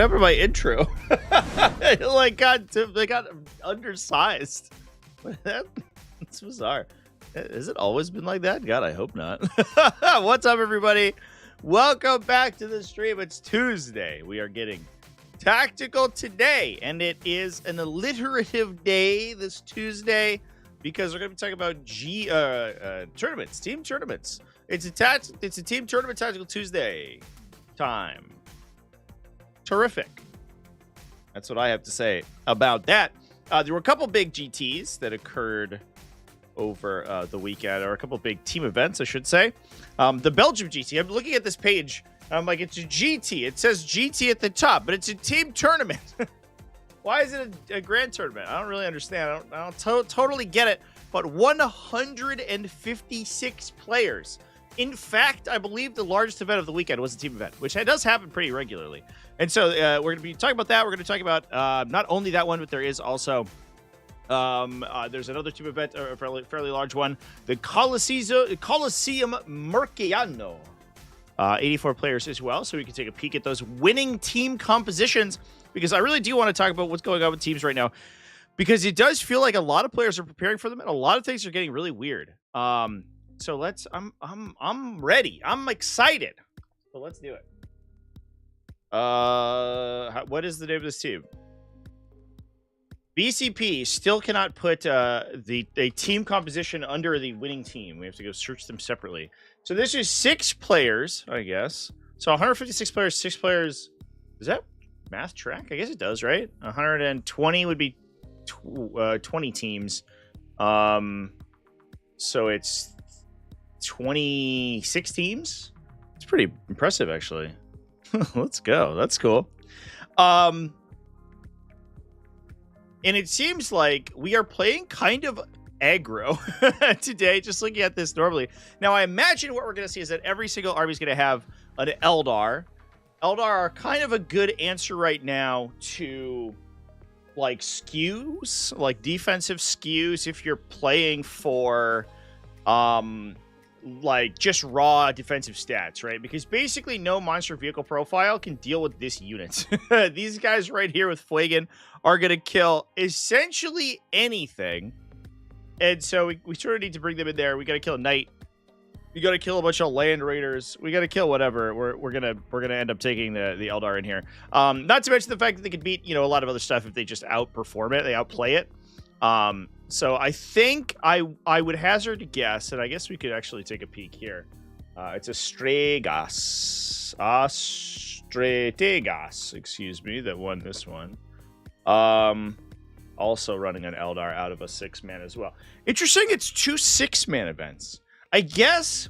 happened to my intro? They got undersized. That's bizarre. Has it always been like that? God, I hope not. What's up, everybody? Welcome back to the stream. It's Tuesday. We are getting tactical today, and it is an alliterative day this Tuesday because we're going to be talking about tournaments, team tournaments. It's a team tournament Tactical Tuesday time. Terrific. That's what I have to say about that. There were a couple big GTs that occurred over the weekend, or a couple big team events, I should say. The Belgium GT, I'm looking at this page, I'm like, it's a GT. It says GT at the top, but it's a team tournament. Why is it a grand tournament? I don't really understand. I don't totally get it, but 156 players. In fact, I believe the largest event of the weekend was a team event, which does happen pretty regularly. And so we're going to be talking about that. We're going to talk about not only that one, but there is also there's another team event, a fairly large one, the Coliseum Murciano. 84 players as well, so we can take a peek at those winning team compositions, because I really do want to talk about what's going on with teams right now, because it does feel like a lot of players are preparing for them, and a lot of things are getting really weird. So I'm ready. I'm excited. So let's do it. What is the name of this team? BCP still cannot put a team composition under the winning team. We have to go search them separately. So this is 6 players, I guess. So 156 players, 6 players. Does that math track? I guess it does, right? 120 would be 20 teams. So it's 26 teams. It's pretty impressive, actually. Let's go. That's cool. And it seems like we are playing kind of aggro today, just looking at this normally. Now, I imagine what we're going to see is that every single army is going to have an Eldar. Eldar are kind of a good answer right now to, like, skews, like defensive skews, if you're playing for, like, just raw defensive stats, right? Because basically no monster vehicle profile can deal with this unit. These guys right here with Flagon are going to kill essentially anything. And so we sort of need to bring them in there. We got to kill a knight. We got to kill a bunch of land raiders. We got to kill whatever. We're gonna end up taking the Eldar in here. Not to mention the fact that they could beat, a lot of other stuff if they just outperform it, they outplay it. So I think I would hazard a guess, and I guess we could actually take a peek here. It's a Strategas, excuse me, that won this one. Also running an Eldar out of a 6-man as well. Interesting, it's 2 6-man events. I guess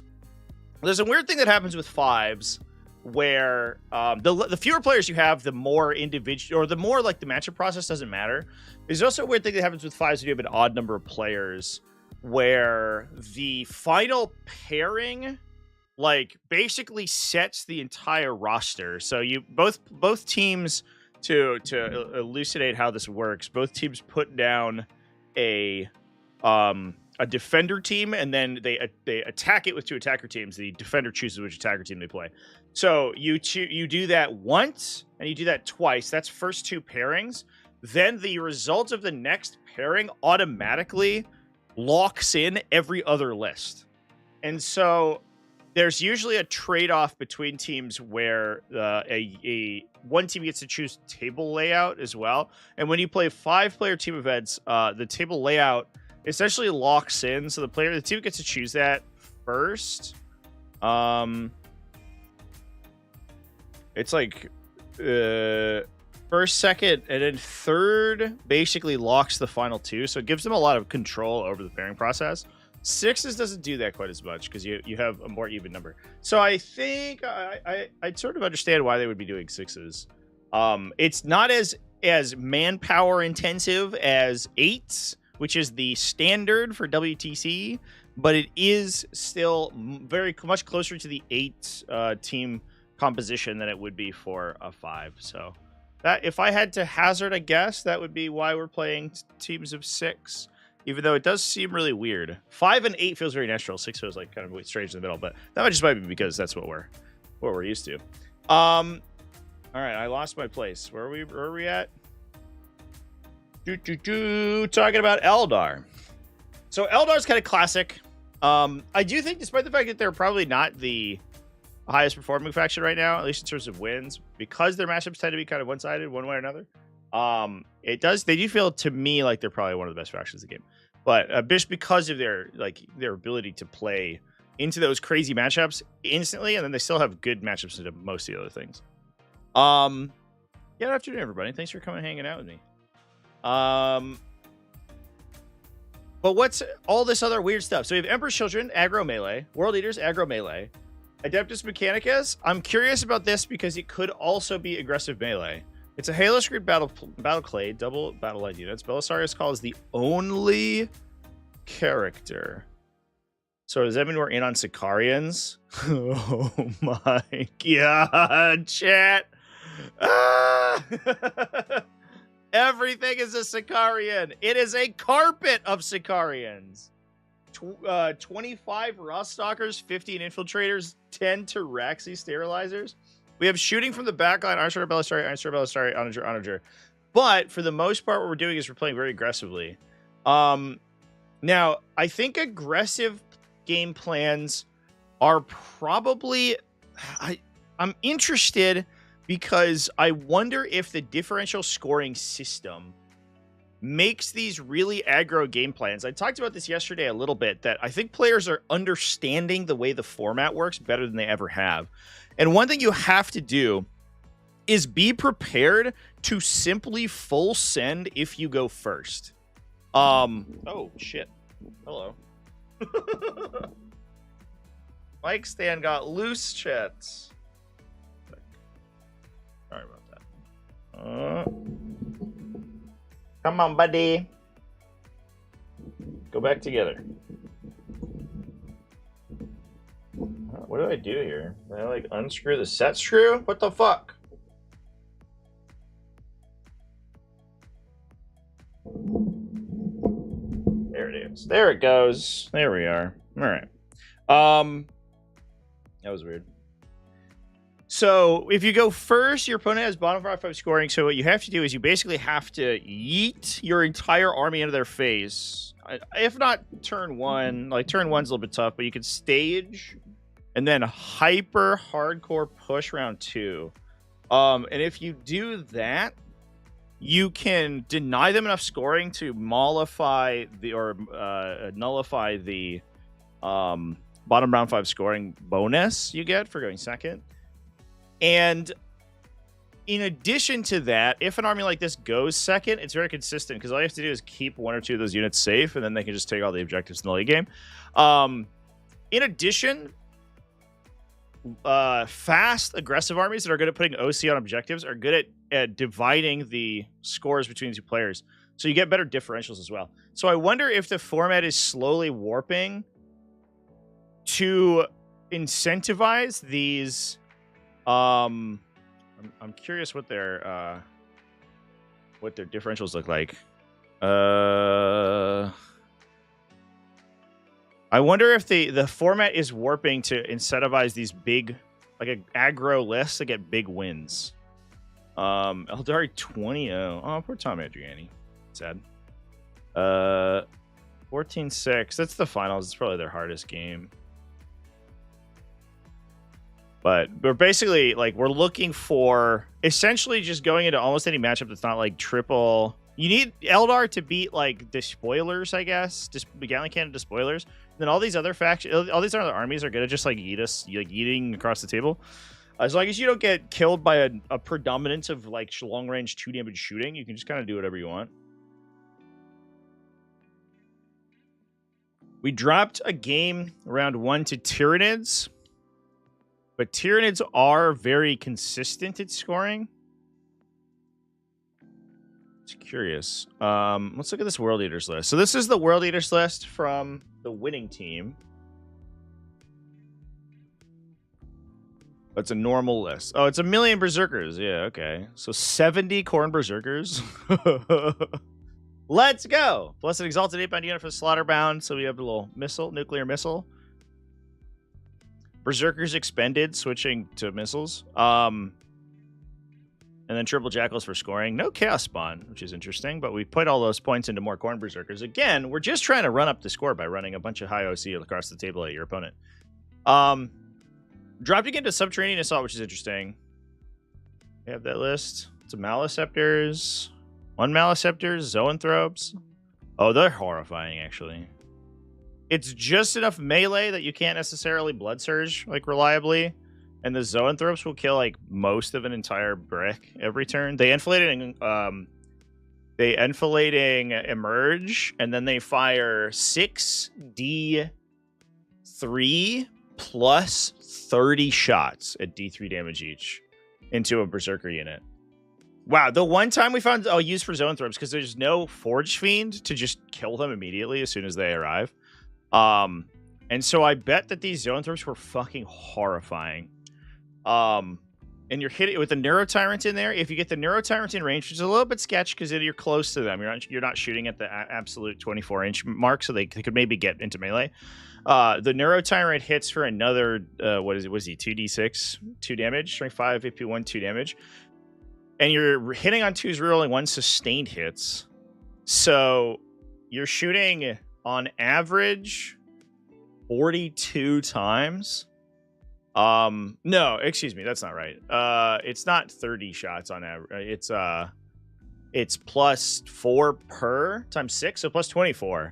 there's a weird thing that happens with 5s where the fewer players you have, the more individual, or the more like the matchup process doesn't matter. There's also a weird thing that happens with 5s when you have an odd number of players, where the final pairing like basically sets the entire roster. So you both teams, to elucidate how this works, both teams put down a defender team, and then they attack it with 2 attacker teams. The defender chooses which attacker team they play. So you do that once, and you do that twice. That's first 2 pairings. Then the result of the next pairing automatically locks in every other list. And so there's usually a trade-off between teams where one team gets to choose table layout as well. And when you play 5-player team events, the table layout essentially locks in. So the team gets to choose that first. It's like first, second, and then third basically locks the final 2. So it gives them a lot of control over the pairing process. 6s doesn't do that quite as much because you have a more even number. So I think I sort of understand why they would be doing 6s. It's not as manpower intensive as 8s, which is the standard for WTC, but it is still very much closer to the 8 team composition than it would be for a 5. So that, if I had to hazard a guess, that would be why we're playing teams of 6. Even though it does seem really weird. 5 and 8 feels very natural. 6 feels like kind of strange in the middle, but that just might be because that's what we're used to. All All right, I lost my place. Where are we at? Talking about Eldar. So Eldar's kind of classic. I do think, despite the fact that they're probably not the highest performing faction right now, at least in terms of wins, because their matchups tend to be kind of one-sided one way or another. They do feel to me like they're probably one of the best factions in the game. But just because of their ability to play into those crazy matchups instantly, and then they still have good matchups into most of the other things. Yeah, good afternoon, everybody. Thanks for coming and hanging out with me. But what's all this other weird stuff? So we have Emperor's Children, aggro melee, World Eaters, aggro melee, Adeptus Mechanicus. I'm curious about this because it could also be aggressive melee. It's a Halo Screen battle clay, double battle line units. Belisarius calls the only character. So does that mean we're in on Sicarians? Oh my god, chat. Ah! Everything is a Sicarian. It is a carpet of Sicarians. 25 Raw Stalkers, 15 Infiltrators, 10 Tyraxi Sterilizers. We have shooting from the backline, Iron Sword, Belisari, Iron Sword, Belisari, Onager, Onager. But for the most part, what we're doing is we're playing very aggressively. Now, I think aggressive game plans are probably... I'm interested because I wonder if the differential scoring system makes these really aggro game plans. I talked about this yesterday a little bit, that I think players are understanding the way the format works better than they ever have. And one thing you have to do is be prepared to simply full send if you go first. Oh, shit. Hello. Mic stand got loose, chats. Sorry about that. Come on, buddy. Go back together. What do I do here? Did I like unscrew the set screw? What the fuck? There it is. There it goes. There we are. All right. That was weird. So if you go first, your opponent has bottom 5 scoring. So what you have to do is you basically have to yeet your entire army into their face. If not turn one, like turn one's a little bit tough, but you can stage and then hyper hardcore push round 2. And if you do that, you can deny them enough scoring to mollify the nullify the bottom round 5 scoring bonus you get for going second. And in addition to that, if an army like this goes second, it's very consistent because all you have to do is keep 1 or 2 of those units safe, and then they can just take all the objectives in the late game. In addition, fast, aggressive armies that are good at putting OC on objectives are good at dividing the scores between 2 players. So you get better differentials as well. So I wonder if the format is slowly warping to incentivize these... I'm curious what their differentials look like. I wonder if the format is warping to incentivize these big, like an aggro list to get big wins. Aeldari 20-0. Oh, poor Tom Adriani. Sad. 14-6. That's the finals. It's probably their hardest game. But we're basically, like, we're looking for essentially just going into almost any matchup that's not, like, triple. You need Eldar to beat, like, Despoilers, I guess. Gatling Cannon Despoilers. And then all these other factions, all these other armies are going to just, like, eat us, like, eating across the table. As long as you don't get killed by a predominance of, like, long-range 2-damage shooting, you can just kind of do whatever you want. We dropped a game round 1 to Tyranids. But Tyranids are very consistent at scoring. It's curious. Let's look at this World Eaters list. So this is the World Eaters list from the winning team. It's a normal list. Oh, it's 1,000,000 Berserkers. Yeah, okay. So 70 Khorne Berserkers. Let's go. Plus an Exalted 8-bound unit for the Slaughterbound. So we have a little missile, nuclear missile. Berserkers expended, switching to missiles. And then triple jackals for scoring. No chaos spawn, which is interesting, but we put all those points into more corn berserkers. Again, we're just trying to run up the score by running a bunch of high OC across the table at your opponent. Dropping into Subterranean Assault, which is interesting. We have that list. Some Maleceptors. 1 Maleceptors, Zoanthropes. Oh, they're horrifying, actually. It's just enough melee that you can't necessarily Blood Surge, like, reliably. And the Zoanthropes will kill, like, most of an entire brick every turn. They enfilading Emerge, and then they fire 6d3 plus 30 shots at d3 damage each into a Berserker unit. Wow, the one time we found use for Zoanthropes, because there's no Forge Fiend to just kill them immediately as soon as they arrive. And so I bet that these Zoanthropes were fucking horrifying. And you're hitting with the Neurotyrant in there. If you get the Neurotyrant in range, which is a little bit sketch because you're close to them. You're not shooting at the absolute 24-inch mark, so they could maybe get into melee. The Neurotyrant hits for another, what is it? Was he 2d6, 2 damage, strength 5, AP 1, 2 damage. And you're hitting on 2s, rerolling 1 sustained hits. So you're shooting on average 42 times. No, excuse me, that's not right. It's not 30 shots on average. It's plus 4 per times 6, so plus 24.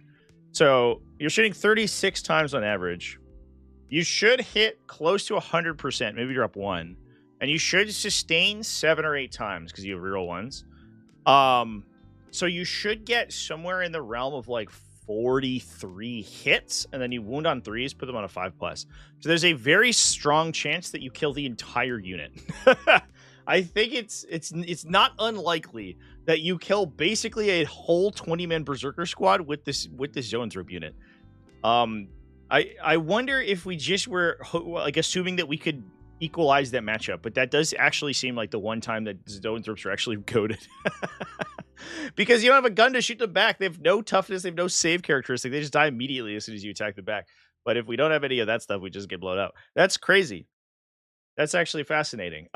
So you're shooting 36 times on average. You should hit close to 100%. Maybe you're up 1. And you should sustain 7 or 8 times because you have reroll 1s. So you should get somewhere in the realm of like 43 hits, and then you wound on 3s, put them on a 5+. So there's a very strong chance that you kill the entire unit. I think it's not unlikely that you kill basically a whole 20-man Berserker squad with this Zoanthrope unit. I wonder if we just were like assuming that we could equalize that matchup, but that does actually seem like the one time that Zoanthropes are actually goated. Because you don't have a gun to shoot them back. They have no toughness, they have no save characteristic. They just die immediately as soon as you attack them back. But if we don't have any of that stuff, we just get blown out. That's crazy. That's actually fascinating.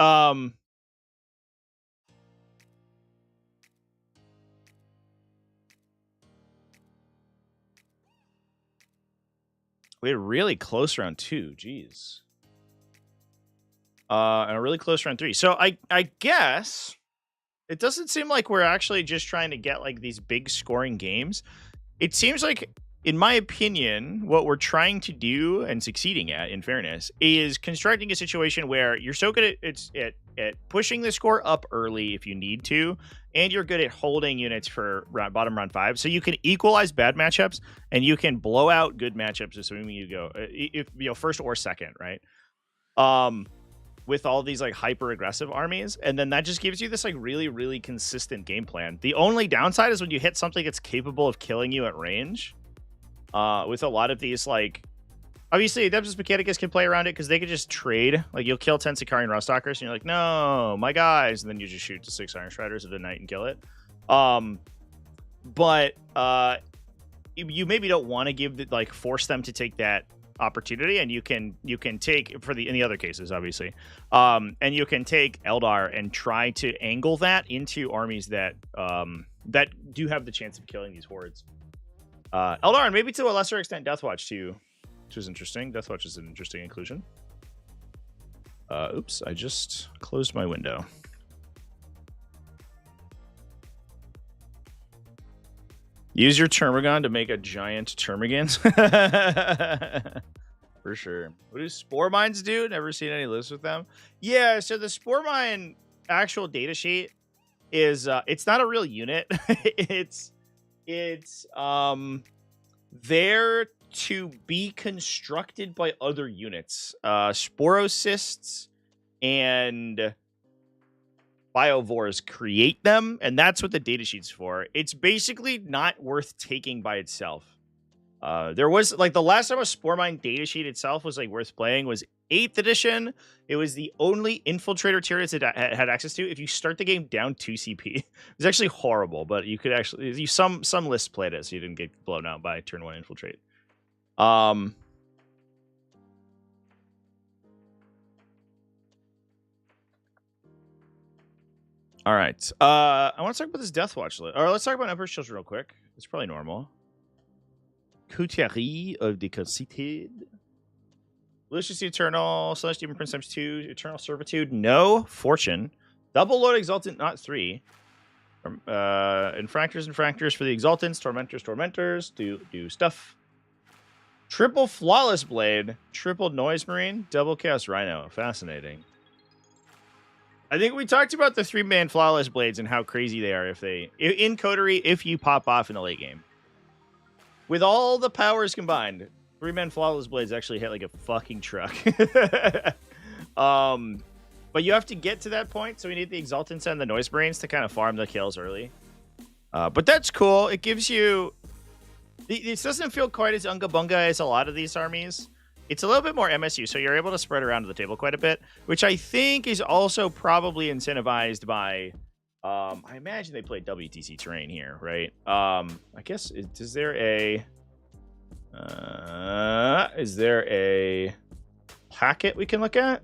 We had a really close round 2. Jeez. And a really close round 3. So I guess it doesn't seem like we're actually just trying to get like these big scoring games. It seems like, in my opinion, what we're trying to do and succeeding at, in fairness, is constructing a situation where you're so good at pushing the score up early if you need to, and you're good at holding units for bottom round 5, so you can equalize bad matchups and you can blow out good matchups, assuming you go first or second, right? With all these like hyper aggressive armies, and then that just gives you this like really, really consistent game plan. The only downside is when you hit something that's capable of killing you at range. With a lot of these, like, obviously Adeptus Mechanicus can play around it because they could just trade. Like, you'll kill 10 Sicarian Rostalkers and you're like, no, my guys, and then you just shoot to 6 Iron Striders of the night and kill it. But you maybe don't want to give force them to take that opportunity, and you can take in the other cases, obviously, and you can take Eldar and try to angle that into armies that do have the chance of killing these hordes. Eldar, and maybe to a lesser extent Deathwatch too, which is interesting. Deathwatch is an interesting inclusion. Oops, I just closed my window. Use your Termagon to make a giant Termagant. For sure. What do Spore Mines do? Never seen any lists with them. Yeah, so the Spore Mine actual data sheet is it's not a real unit. it's there to be constructed by other units. Sporocysts and Biovores create them, and that's what the datasheet's for. It's basically not worth taking by itself. There was, like, the last time a Spore Mine datasheet itself was, like, worth playing was 8th edition. It was the only Infiltrator tier it had access to if you start the game down 2 CP. It was actually horrible, but you could actually... Some lists played it, so you didn't get blown out by turn 1 Infiltrate. All right. I want to talk about this Deathwatch list. Or let's talk about Emperor's Children real quick. It's probably normal. Coterie of the Conceited. Lucius the Eternal. Celestial Demon Prince ×2. Eternal Servitude. No. Fortune. Double Lord Exaltant, not 3. Infractors for the Exaltants. Tormentors. Do stuff. Triple Flawless Blade. Triple Noise Marine. Double Chaos Rhino. Fascinating. I think we talked about the 3-man Flawless Blades and how crazy they are in Coterie if you pop off in the late game. With all the powers combined, 3-man Flawless Blades actually hit like a fucking truck. But you have to get to that point, so we need the Exaltants and the Noise Marines to kind of farm the kills early. But that's cool. It gives you... This doesn't feel quite as unga-bunga as a lot of these armies. It's a little bit more MSU, so you're able to spread around to the table quite a bit, which I think is also probably incentivized by... I imagine they played WTC terrain here, right? I guess, is there a packet we can look at?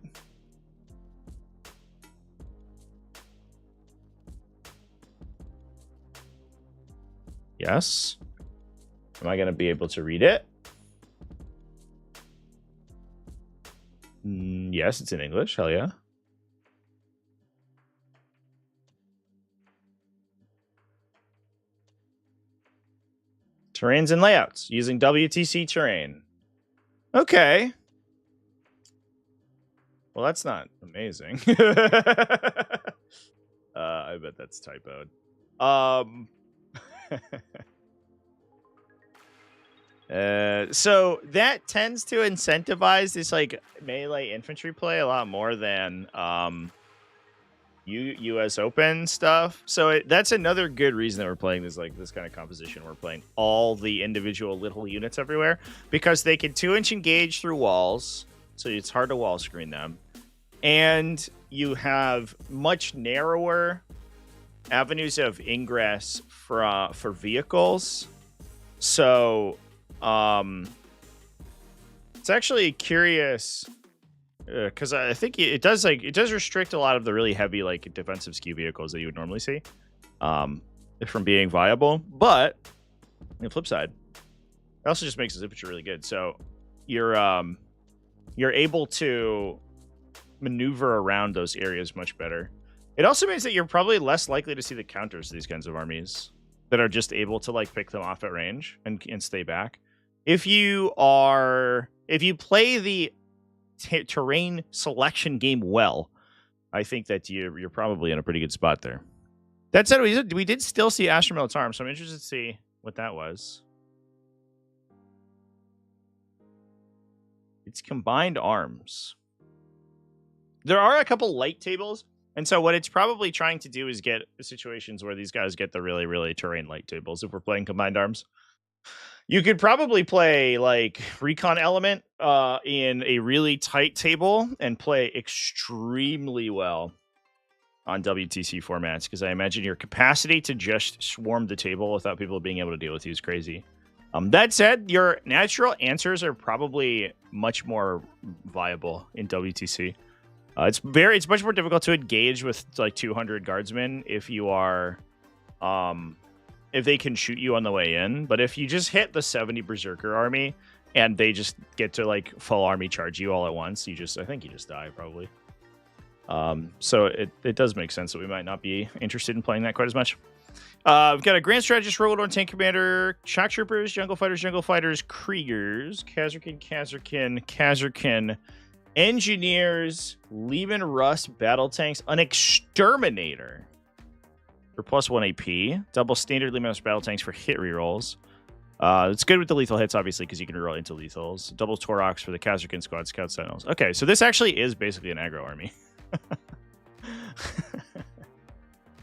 Yes. Am I going to be able to read it? Yes, it's in English. Hell yeah. Terrains and layouts using WTC terrain. Okay. Well, that's not amazing. I bet that's typoed. So that tends to incentivize this like melee infantry play a lot more than US Open stuff. So that's another good reason that we're playing this kind of composition. We're playing all the individual little units everywhere because they can 2-inch engage through walls, so it's hard to wall screen them, and you have much narrower avenues of ingress for vehicles. So it's actually curious because I think it does restrict a lot of the really heavy like defensive skew vehicles that you would normally see from being viable. But on the flip side, it also just makes his infantry really good. So you're able to maneuver around those areas much better. It also means that you're probably less likely to see the counters to these kinds of armies that are just able to like pick them off at range and stay back. If you play the terrain selection game well, I think that you're probably in a pretty good spot there. That said, we did still see Astra Militarum, so I'm interested to see what that was. It's combined arms. There are a couple light tables, and so what it's probably trying to do is get situations where these guys get the really, really terrain light tables if we're playing combined arms. You could probably play like Recon Element in a really tight table and play extremely well on WTC formats, because I imagine your capacity to just swarm the table without people being able to deal with you is crazy. That said, your natural answers are probably much more viable in WTC. It's much more difficult to engage with like 200 guardsmen if you are if they can shoot you on the way in. But if you just hit the 70 Berserker army and they just get to like full army charge you all at once, I think you just die probably. So it does make sense that we might not be interested in playing that quite as much. We've got a Grand Strategist, Rogue Lord, Tank Commander, Shock Troopers, Jungle Fighters, Kriegers, Kazarkin, Engineers, Lehman Russ, Battle Tanks, an Exterminator for +1 AP, double standard Lehman Russ Battle Tanks for hit rerolls. It's good with the lethal hits, obviously, because you can reroll into lethals. Double Torox for the Kazarkin Squad Scout Sentinels. Okay, so this actually is basically an aggro army.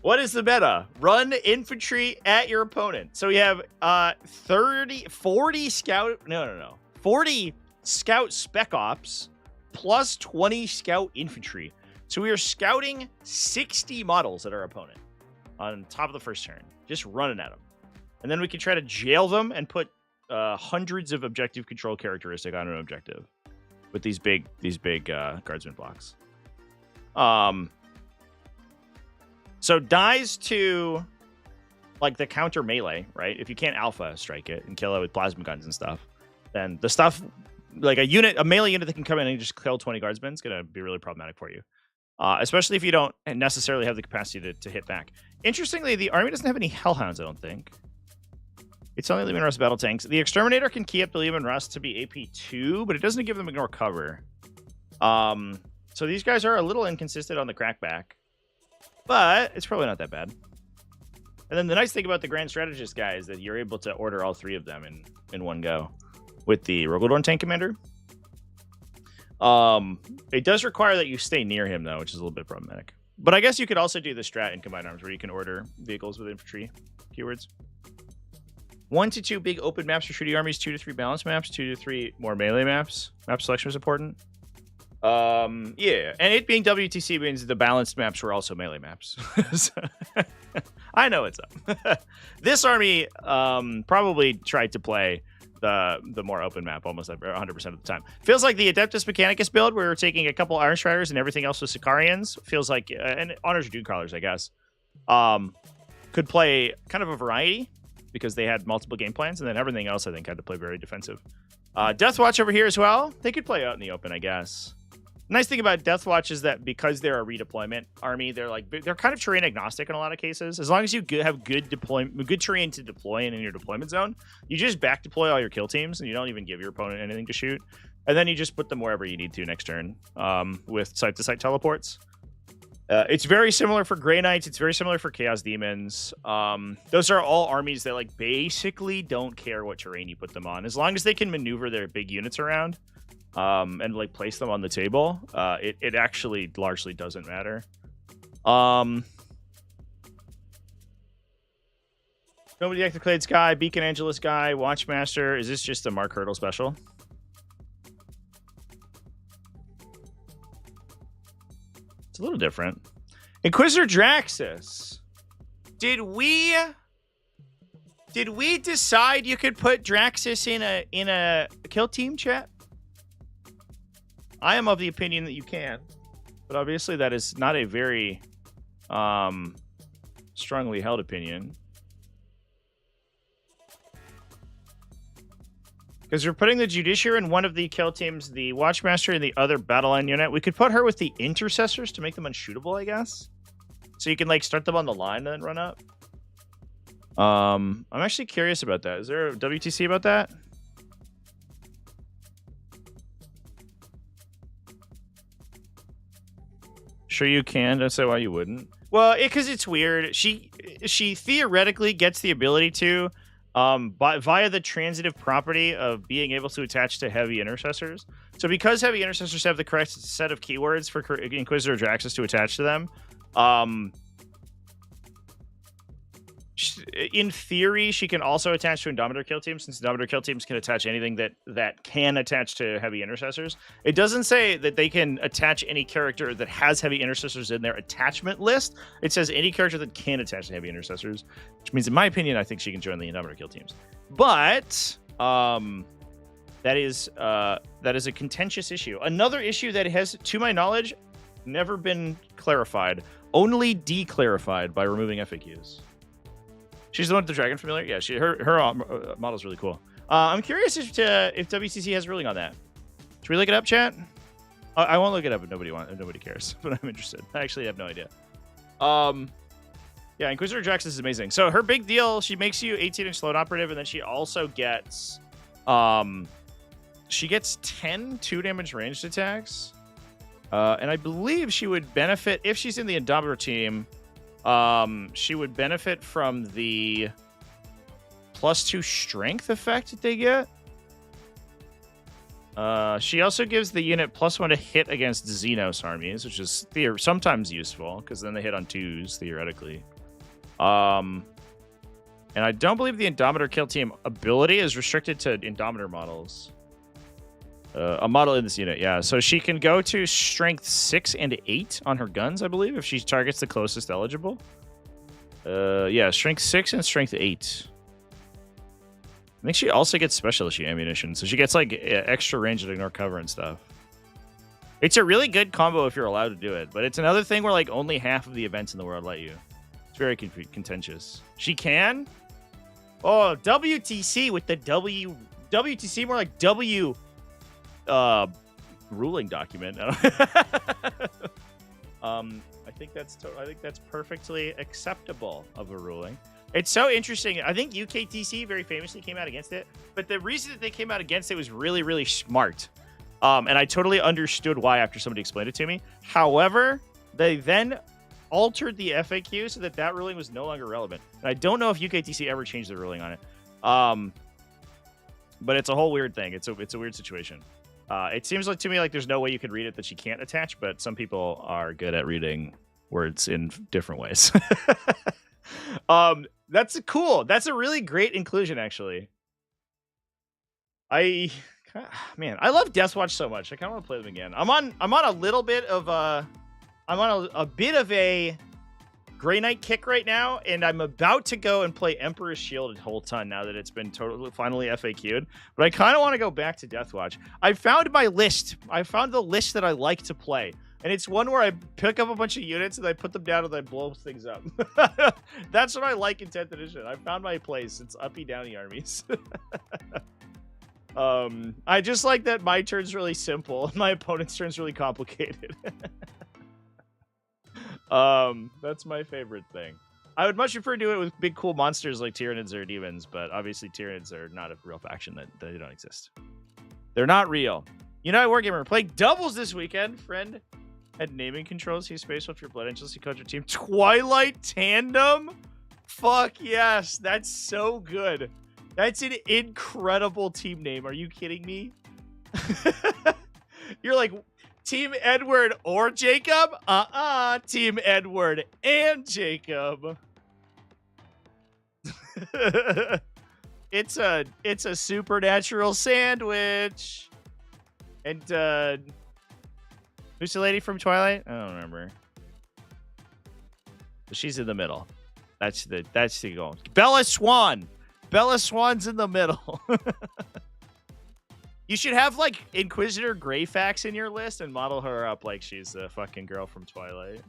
What is the meta? Run infantry at your opponent. So we have 40 scout spec ops plus 20 scout infantry. So we are scouting 60 models at our opponent on top of the first turn, just running at them. And then we can try to jail them and put hundreds of objective control characteristic on an objective with these big guardsman blocks. So dies to like the counter melee, right? If you can't alpha strike it and kill it with plasma guns and stuff, then the stuff like a melee unit that can come in and just kill 20 guardsmen is gonna be really problematic for you. Especially if you don't necessarily have the capacity to hit back. Interestingly, the army doesn't have any Hellhounds, I don't think. It's only Leman Rust battle tanks. The Exterminator can key up the Leman Rust to be AP2, but it doesn't give them ignore cover. So these guys are a little inconsistent on the crackback, but it's probably not that bad. And then the nice thing about the Grand Strategist guy is that you're able to order all three of them in one go with the Rogaldorn Tank Commander. It does require that you stay near him, though, which is a little bit problematic. But I guess you could also do the strat in Combined Arms where you can order vehicles with infantry keywords. 1 to 2 big open maps for shooting armies, 2 to 3 balanced maps, 2 to 3 more melee maps. Map selection is important. Yeah, and it being WTC means the balanced maps were also melee maps. So, I know what's up. This army probably tried to play the more open map almost 100% of the time. Feels like the Adeptus Mechanicus build where we're taking a couple Iron Striders and everything else was Sicarians. Feels like, and Honors of Dune-Crawlers, I guess, could play kind of a variety because they had multiple game plans, and then everything else, I think, had to play very defensive. Deathwatch over here as well. They could play out in the open, I guess. Nice thing about Deathwatch is that because they're a redeployment army, they're kind of terrain agnostic in a lot of cases. As long as you have good terrain to deploy in your deployment zone, you just back deploy all your kill teams and you don't even give your opponent anything to shoot. And then you just put them wherever you need to next turn with site-to-site teleports. It's very similar for Grey Knights. It's very similar for Chaos Demons. Those are all armies that like basically don't care what terrain you put them on. As long as they can maneuver their big units around and like place them on the table, it actually largely doesn't matter. Nobody Ectoclades guy, Beacon Angelus guy, Watchmaster. Is this just a Mark Hurdle special? It's a little different. Inquisitor Draxus. Did we decide you could put Draxus in a kill team, chat? I am of the opinion that you can, but obviously that is not a very strongly held opinion. Because we're putting the Judiciary in one of the kill teams, the Watchmaster in the other battle line unit. We could put her with the Intercessors to make them unshootable, I guess. So you can like start them on the line and then run up. I'm actually curious about that. Is there a WTC about that? Sure you can. Don't say why you wouldn't. Well, because it's weird. She theoretically gets the ability to, via the transitive property of being able to attach to heavy intercessors. So because heavy intercessors have the correct set of keywords for Inquisitor Draxus to attach to them, in theory, she can also attach to Indomitor kill teams, since Indomitor kill teams can attach anything that can attach to heavy intercessors. It doesn't say that they can attach any character that has heavy intercessors in their attachment list. It says any character that can attach to heavy intercessors, which means, in my opinion, I think she can join the Indomitor kill teams. But that is a contentious issue. Another issue that has, to my knowledge, never been clarified, only declarified by removing FAQs. She's the one with the dragon familiar. Yeah, her model's really cool. I'm curious if WCC has a ruling on that. Should we look it up, chat? I won't look it up if nobody cares, but I'm interested. I actually have no idea. Yeah, Inquisitor Draxus is amazing. So her big deal, she makes you 18-inch slowed operative, and then she also gets 10 2-damage ranged attacks. And I believe she would benefit if she's in the Indomitor team. She would benefit from the +2 strength effect that they get. She also gives the unit +1 to hit against Xenos armies, which is sometimes useful because then they hit on 2s theoretically. And I don't believe the Indomitor kill team ability is restricted to Indomitor models. A model in this unit, yeah. So she can go to strength 6 and 8 on her guns, I believe, if she targets the closest eligible. Yeah, strength 6 and strength 8. I think she also gets special issue ammunition, so she gets like extra range to ignore cover and stuff. It's a really good combo if you're allowed to do it, but it's another thing where like only half of the events in the world let you. It's very contentious. She can? Oh, WTC with the WTC, more like W ruling document. I think that's perfectly acceptable of a ruling. It's so interesting. I think UKTC very famously came out against it, but the reason that they came out against it was really, really smart. And I totally understood why after somebody explained it to me. However, they then altered the FAQ so that ruling was no longer relevant. And I don't know if UKTC ever changed the ruling on it. But it's a whole weird thing. It's a weird situation. It seems like to me like there's no way you could read it that she can't attach, but some people are good at reading words in different ways. That's cool. That's a really great inclusion, actually. I love Deathwatch so much. I kind of want to play them again. I'm on a little bit of a Grey Knight kick right now, and I'm about to go and play Emperor's Shield a whole ton now that it's been finally FAQ'd. But I kind of want to go back to Deathwatch. I found my list. I found the list that I like to play. And it's one where I pick up a bunch of units and I put them down and I blow things up. That's what I like in 10th edition. I found my place. It's uppy downy armies. I just like that my turn's really simple. My opponent's turn's really complicated. That's my favorite thing. I would much prefer to do it with big cool monsters like Tyranids or demons, but obviously Tyranids are not a real faction. That they don't exist. They're not real. United Wargamer playing doubles this weekend, friend. Had naming controls. He's space with your Blood Angels. He coached your team. Twilight Tandem? Fuck yes. That's so good. That's an incredible team name. Are you kidding me? You're like, Team Edward or Jacob? Team Edward and Jacob. It's a supernatural sandwich. And who's the lady from Twilight? I don't remember. But she's in the middle. That's the goal. Bella Swan. Bella Swan's in the middle. You should have like Inquisitor Greyfax in your list and model her up like she's the fucking girl from Twilight.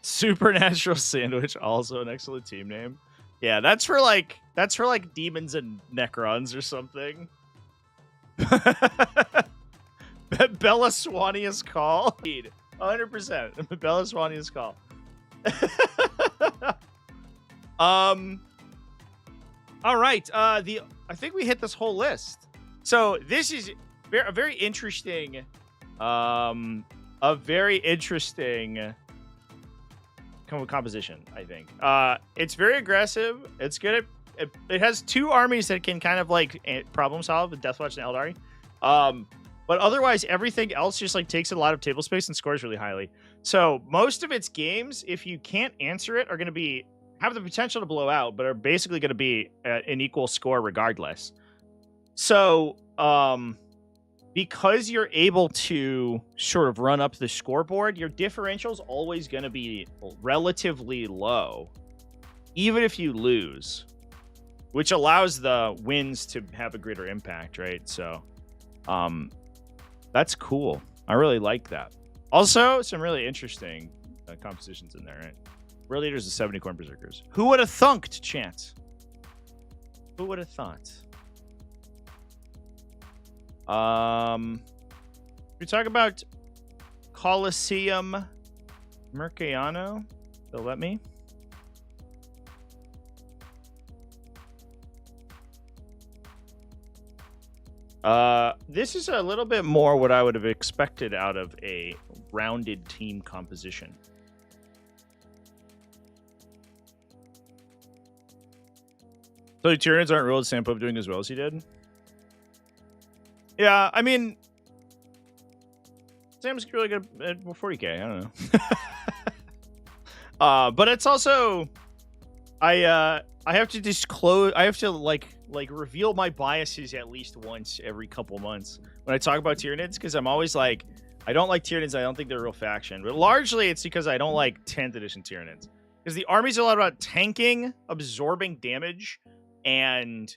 Supernatural Sandwich, also an excellent team name. Yeah, that's for like demons and Necrons or something. Bella Swania's call. 100%. Bella Swania's call. All right. I think we hit this whole list. So this is a very interesting composition, I think. It's very aggressive. It's good at, it has two armies that can kind of like problem solve with Deathwatch and Aeldari. But otherwise, everything else just like takes a lot of table space and scores really highly. So most of its games, if you can't answer it, are going to have the potential to blow out, but are basically going to be an equal score regardless. So because you're able to sort of run up the scoreboard, your differential's always going to be relatively low, even if you lose, which allows the wins to have a greater impact, right? So that's cool. I really like that. Also, some really interesting compositions in there, right? World Leaders of 70 Corn Berserkers. Who would have thunked, Chance? Who would have thought? We talk about Colosseum Merciano. They'll let me. This is a little bit more what I would have expected out of a rounded team composition. So the Tyranids aren't ruled Sam Pope doing as well as he did? Yeah, I mean, Sam's really good at 40k. I don't know. But it's also, I have to disclose. I have to like reveal my biases at least once every couple months when I talk about Tyranids, because I'm always like, I don't like Tyranids. I don't think they're a real faction. But largely, it's because I don't like 10th edition Tyranids, because the army's a lot about tanking, absorbing damage, and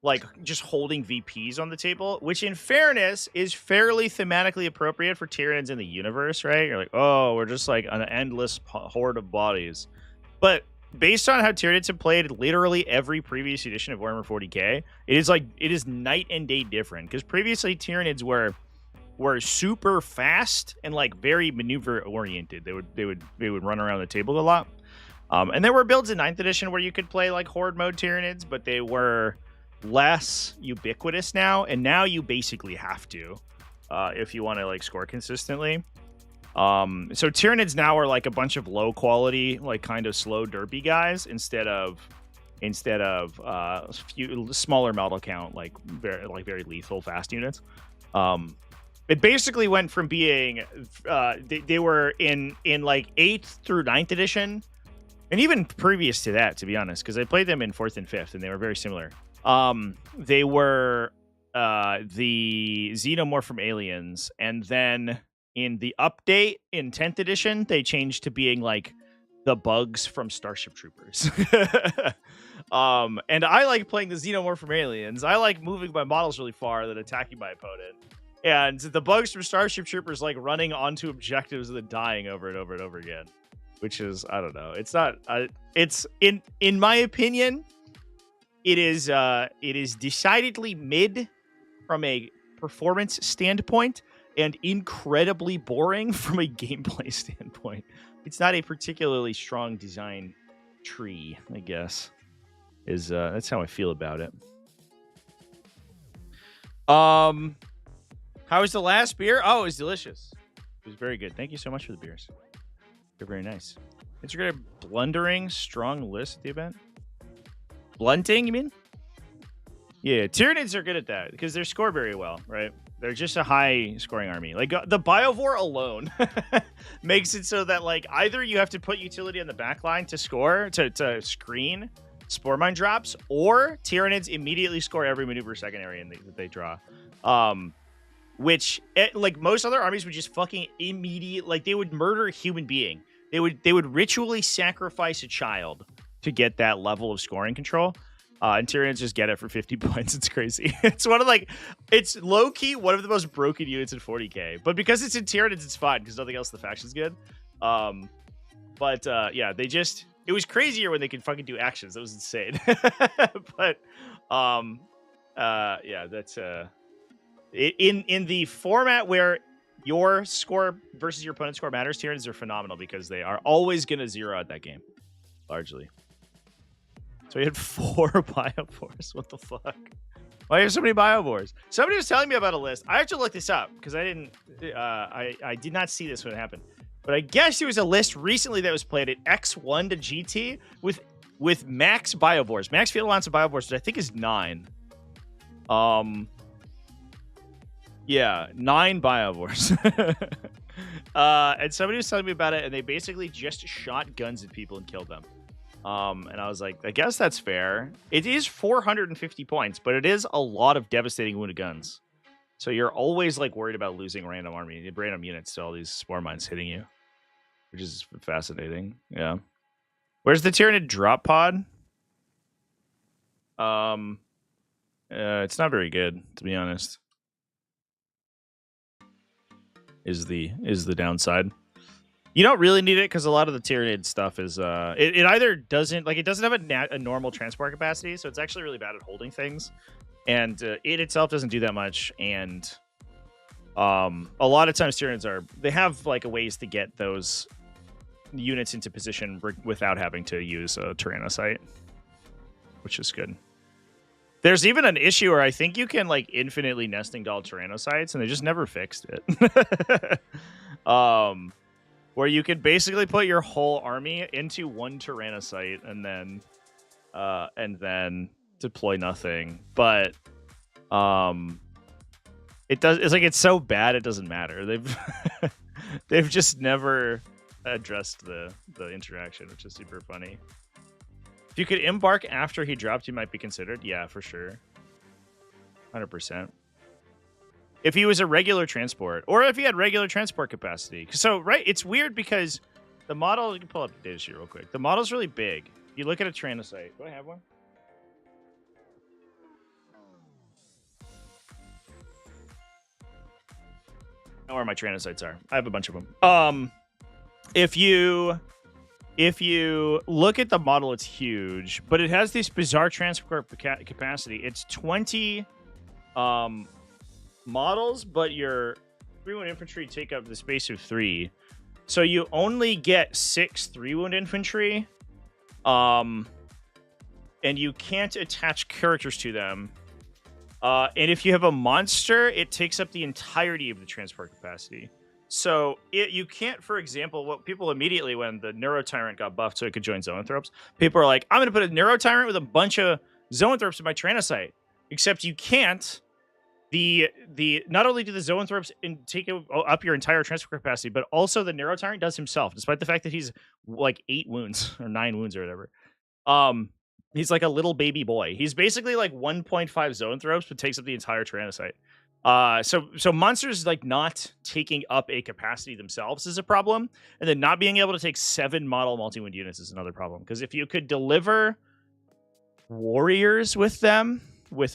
like just holding VPs on the table, which in fairness is fairly thematically appropriate for Tyranids in the universe, right? You're like, oh, we're just like an endless horde of bodies. But based on how Tyranids have played literally every previous edition of Warhammer 40k, it is night and day different. Because previously Tyranids were super fast and like very maneuver oriented. They would run around the table a lot. And there were builds in 9th edition where you could play like Horde mode Tyranids, but they were less ubiquitous now. And now you basically have to if you want to like score consistently. So Tyranids now are like a bunch of low quality, like kind of slow derpy guys instead of few smaller model count, like very lethal fast units. It basically went from being they were in like 8th through 9th edition, and even previous to that, to be honest, because I played them in 4th and 5th, and they were very similar. They were the Xenomorph from Aliens, and then in the update in 10th edition, they changed to being like the bugs from Starship Troopers. And I like playing the Xenomorph from Aliens. I like moving my models really far than attacking my opponent. And the bugs from Starship Troopers like running onto objectives and then dying over and over and over again. Which is, I don't know. It's not. It's in my opinion, it is decidedly mid from a performance standpoint and incredibly boring from a gameplay standpoint. It's not a particularly strong design tree, I guess. That's how I feel about it. How was the last beer? Oh, it was delicious. It was very good. Thank you so much for the beers. They're very nice. Integrated blundering strong list at the event. Blunting, you mean? Yeah, Tyranids are good at that because they score very well, right? They're just a high scoring army. Like the Biovore alone makes it so that like either you have to put utility on the back line to score, to screen Spore Mine drops, or Tyranids immediately score every maneuver secondary that they draw. Which like most other armies would just fucking like they would murder a human being. They would ritually sacrifice a child to get that level of scoring control. And Tyranids just get it for 50 points. It's crazy. It's it's low key one of the most broken units in 40k. But because it's in Tyranids, it's fine because nothing else in the faction's good. Yeah, it was crazier when they could fucking do actions. That was insane. But yeah, that's in the format where your score versus your opponent's score matters, Tyranids are phenomenal because they are always gonna zero out that game, largely. So we had 4 Biovores. What the fuck? Why do you have so many Biovores? Somebody was telling me about a list. I have to look this up because I didn't. I did not see this when it happened. But I guess there was a list recently that was played at X1 to GT with max Biovores, max field allowance of Biovores, which I think is 9. Yeah, 9 Biovores. And somebody was telling me about it, and they basically just shot guns at people and killed them. And I was like, I guess that's fair. It is 450 points, but it is a lot of devastating wounded guns. So you're always like worried about losing random units to all these spore mines hitting you, which is fascinating. Yeah. Where's the Tyranid drop pod? It's not very good, to be honest. Is the downside. You don't really need it because a lot of the Tyranid stuff is it either doesn't have a normal transport capacity, so it's actually really bad at holding things, and it itself doesn't do that much. And a lot of times Tyranids they have like ways to get those units into position without having to use a Tyrannocyte, which is good. There's even an issue where I think you can like infinitely nesting doll Tyrannocytes, and they just never fixed it. Where you can basically put your whole army into one Tyrannocyte and then deploy nothing. But it's so bad it doesn't matter. They've just never addressed the interaction, which is super funny. If you could embark after he dropped, you might be considered. Yeah, for sure. 100%. If he was a regular transport, or if he had regular transport capacity. So, right, it's weird because the model, you can pull up the data sheet real quick. The model's really big. You look at a Tyrannocyte. Do I have one? know where my Tyranids are. I have a bunch of them. If you look at the model, it's huge, but it has this bizarre transport capacity. It's 20 models, but your 3-wound infantry take up the space of 3. So you only get 6 3-wound infantry. And you can't attach characters to them. And if you have a monster, it takes up the entirety of the transport capacity. So you can't, for example, what people immediately, when the Neurotyrant got buffed so it could join Zoanthropes, people are like, I'm going to put a Neurotyrant with a bunch of Zoanthropes in my Tyrannocyte. Except you can't. Not only do the Zoanthropes take up your entire transport capacity, but also the Neurotyrant does himself, despite the fact that he's like 8 wounds or 9 wounds or whatever. He's like a little baby boy. He's basically like 1.5 Zoanthropes, but takes up the entire Tyrannocyte. So monsters like not taking up a capacity themselves is a problem, and then not being able to take 7 model multi-wound units is another problem. Because if you could deliver warriors with them, with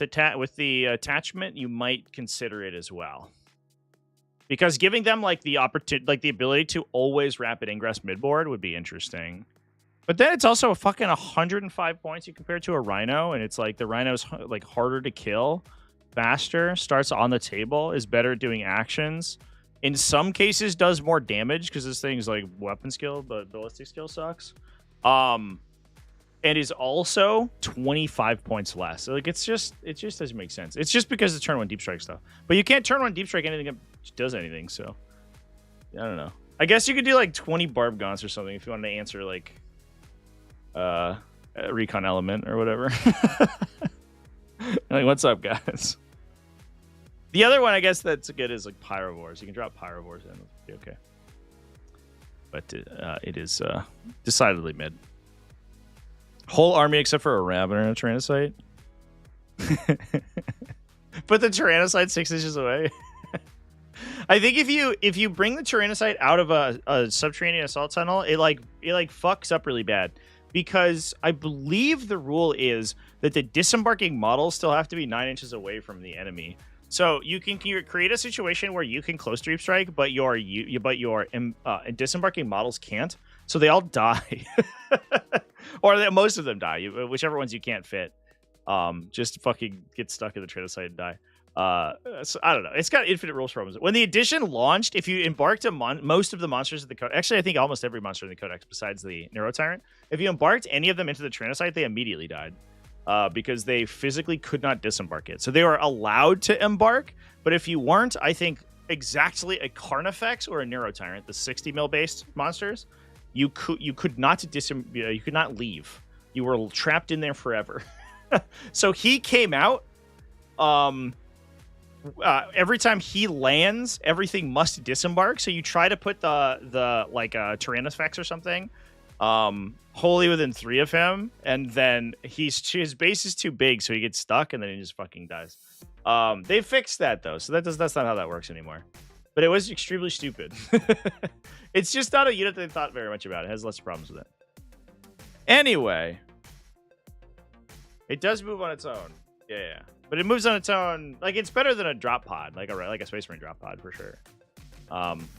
the attachment, you might consider it as well. Because giving them like the ability to always rapid ingress midboard would be interesting. But then it's also a fucking 105 points you compare to a Rhino, and it's like the Rhino's like harder to kill, faster, starts on the table, is better at doing actions. In some cases, does more damage because this thing's like weapon skill, but ballistic skill sucks. And is also 25 points less. So like it just doesn't make sense. It's just because of turn 1 deep strike stuff. But you can't turn 1 deep strike anything that does anything. So I don't know. I guess you could do like 20 barb gaunts or something if you wanted to answer like a recon element or whatever. Like, what's up, guys? The other one I guess that's good is like Pyrovores. You can drop Pyrovores in. It'll be okay. But it is decidedly mid. Whole army except for a Ravener and a Tyrannocyte. Put the Tyrannocyte 6 inches away. I think if you bring the Tyrannocyte out of a subterranean assault tunnel, it fucks up really bad. Because I believe the rule is that the disembarking models still have to be 9 inches away from the enemy. So you can create a situation where you can close deep strike, but your disembarking models can't. So they all die, or most of them die. Whichever ones you can't fit, just fucking get stuck in the Tyrannocyte and die. So I don't know. It's got infinite rules problems. When the edition launched, if you embarked most of the monsters of the codex, actually I think almost every monster in the codex besides the Neurotyrant, if you embarked any of them into the Tyrannocyte, they immediately died because they physically could not disembark it. So they were allowed to embark, but if you weren't, I think exactly a Carnifex or a Neurotyrant, the 60 mil based monsters, you could not leave. You were trapped in there forever. So he came out. Every time he lands, everything must disembark. So you try to put the Tyrannofex or something wholly within 3 of him, and then his base is too big, so he gets stuck, and then he just fucking dies. They fixed that though, so that's not how that works anymore. But it was extremely stupid. It's just not a unit they thought very much about. It has less problems with it. Anyway, it does move on its own. Yeah. But it moves on its own. Like, it's better than a drop pod, like a Space Marine drop pod for sure.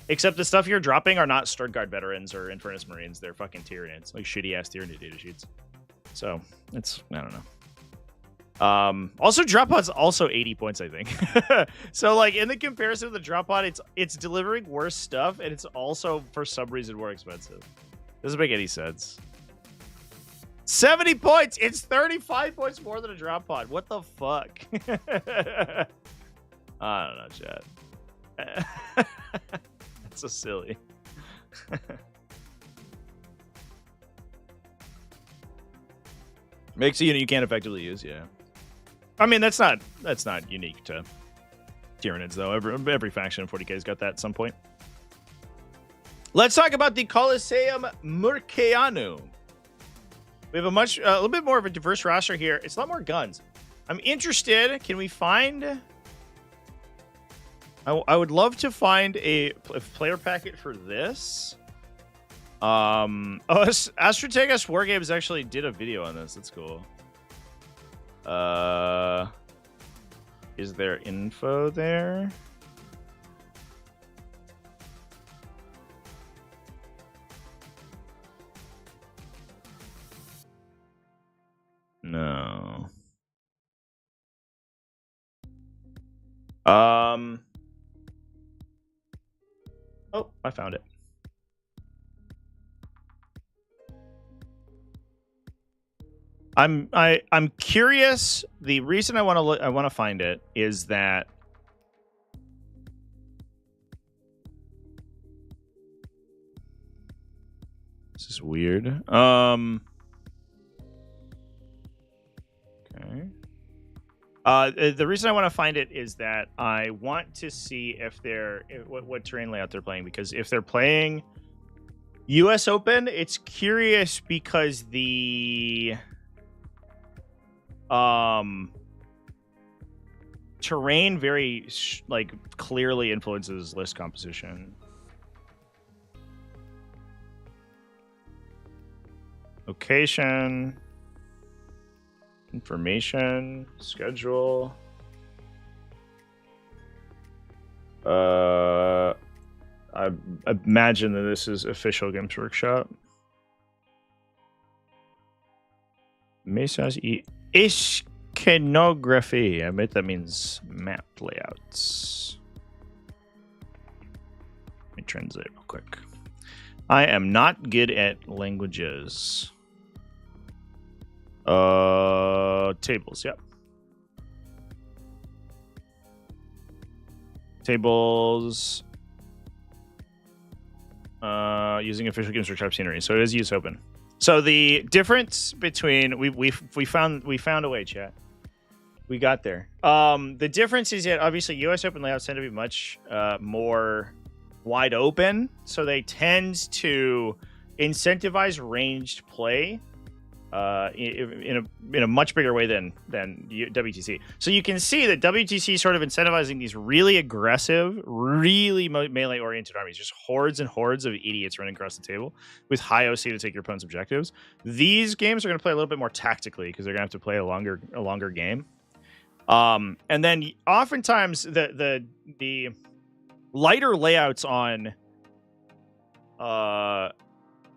Except the stuff you're dropping are not Stuttgart veterans or Infernus Marines. They're fucking Tyranids, like shitty ass Tyranid data sheets. So it's, I don't know. Also, drop pod's also 80 points, I think. So like in the comparison of the drop pod, it's delivering worse stuff, and it's also for some reason more expensive. Doesn't make any sense. 70 points. It's 35 points more than a drop pod. What the fuck? I don't know, chat. That's so silly. Makes a unit you can't effectively use, yeah. I mean, that's not unique to Tyranids, though. Every faction in 40k's got that at some point. Let's talk about the Colosseum Murcianum. We have a little bit more of a diverse roster here. It's a lot more guns. I'm interested. Can we find... I would love to find a player packet for this. Astrotegas War Games actually did a video on this. That's cool. Is there info there? Oh, I found it. I'm curious. The reason I want to find it is that this is weird. Okay. The reason I want to find it is that I want to see if what terrain layout they're playing, because if they're playing US Open, it's curious because the terrain very clearly influences list composition. Location, information, schedule. I imagine that this is official Games Workshop. Mesas y iconography. I bet that means map layouts. Let me translate real quick. I am not good at languages. Tables, yep. Tables. Using official Games Workshop scenery. So it is use open. So the difference between we found a way, chat. We got there. The difference is that obviously US Open layouts tend to be much more wide open, so they tend to incentivize ranged play in a much bigger way than WTC. So you can see that WTC is sort of incentivizing these really aggressive, really melee oriented armies, just hordes and hordes of idiots running across the table with high OC to take your opponent's objectives. These games are going to play a little bit more tactically because they're going to have to play a longer game. And then oftentimes the lighter layouts on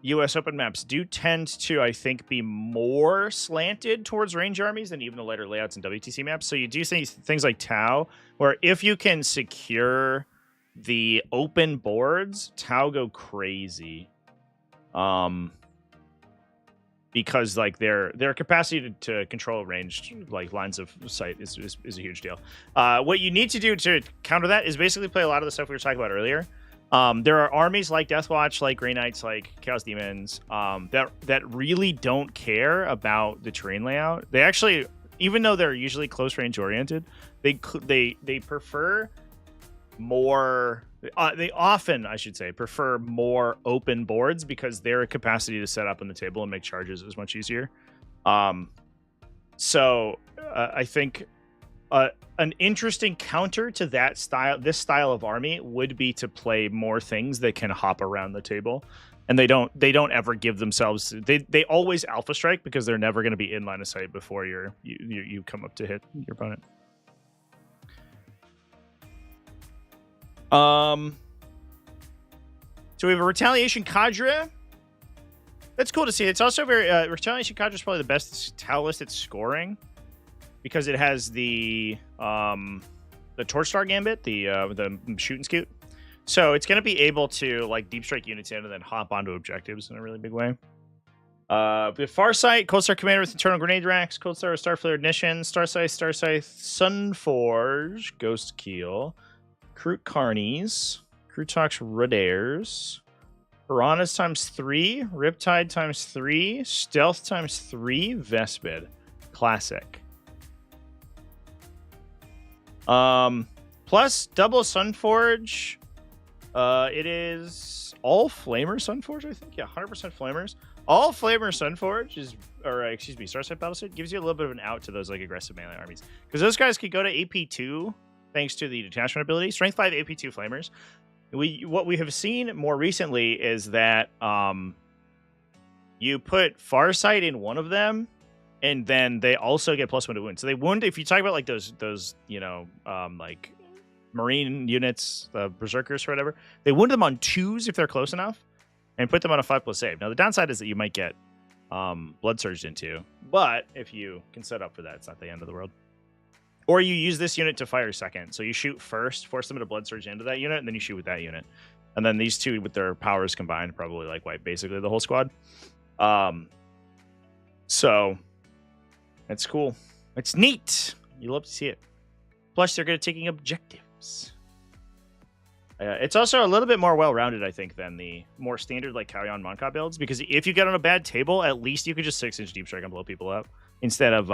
US Open maps do tend to, I think, be more slanted towards range armies than even the lighter layouts in WTC maps. So you do see things like Tau, where if you can secure the open boards, Tau go crazy. Because like their capacity to control ranged lines of sight is a huge deal. What you need to do to counter that is basically play a lot of the stuff we were talking about earlier. There are armies like Deathwatch, like Grey Knights, like Chaos Demons, that really don't care about the terrain layout. They actually, even though they're usually close range oriented, they prefer more. They often, I should say, prefer more open boards because their capacity to set up on the table and make charges is much easier. So I think an interesting counter to this style of army would be to play more things that can hop around the table, and they don't ever give themselves. They always alpha strike because they're never going to be in line of sight before you come up to hit your opponent. So we have a Retaliation Cadre. That's cool to see. It's also very Retaliation Cadre is probably the best Tau list at scoring because it has the Torch Star Gambit, the shoot and scoot. So it's going to be able to deep strike units in and then hop onto objectives in a really big way. The Farsight, Cold Star Commander with Eternal Grenade Racks, Cold Star with Starflare Ignition, Starsight, Sunforge, Ghost Keel, Kroot Carnies, Krutox Rudaires, Piranhas × 3, Riptide × 3, Stealth × 3, Vespid. Classic. Plus double Sunforge. It is all Flamer Sunforge, I think. Yeah, 100% Flamers. All Flamer Sunforge is, Starsight Battlesight gives you a little bit of an out to those aggressive melee armies. Because those guys could go to AP2 thanks to the detachment ability. Strength 5 AP2 Flamers. What we have seen more recently is that you put Farsight in one of them, and then they also get +1 to wound. So they wound, if you talk about those Marine units, the Berserkers or whatever, they wound them on 2s if they're close enough, and put them on a 5+ save. Now the downside is that you might get blood surged into, but if you can set up for that, it's not the end of the world. Or you use this unit to fire second. So you shoot first, force them to blood surge into that unit, and then you shoot with that unit. And then these two with their powers combined probably like wipe basically the whole squad. So it's cool. It's neat. You love to see it. Plus, they're good at taking objectives. It's also a little bit more well-rounded, I think, than the more standard like Kauyon Monka builds. Because if you get on a bad table, at least you could just 6-inch deep strike and blow people up instead of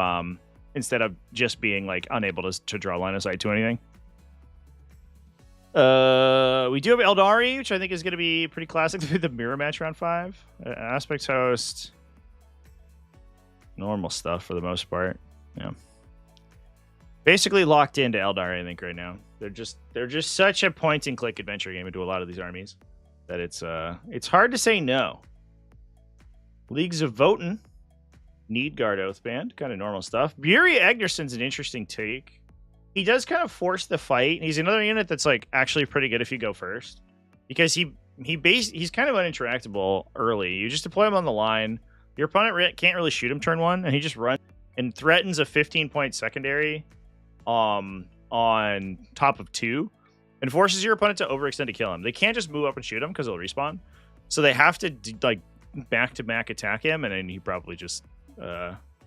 just being like unable to draw line of sight to anything. We do have Aeldari, which I think is going to be pretty classic to the mirror match round 5. Aspect host, normal stuff for the most part. Yeah. Basically locked into Aeldari, I think, right now. They're just such a point and click adventure game into a lot of these armies that it's hard to say no. Leagues of Votann, Need Guard Oathband, kind of normal stuff. Buri Agnerson's an interesting take. He does kind of force the fight. He's another unit that's like actually pretty good if you go first, because he's kind of uninteractable early. You just deploy him on the line. Your opponent can't really shoot him turn 1, and he just runs and threatens a 15-point secondary on top of 2 and forces your opponent to overextend to kill him. They can't just move up and shoot him because he'll respawn. So they have to like back-to-back attack him, and then he probably just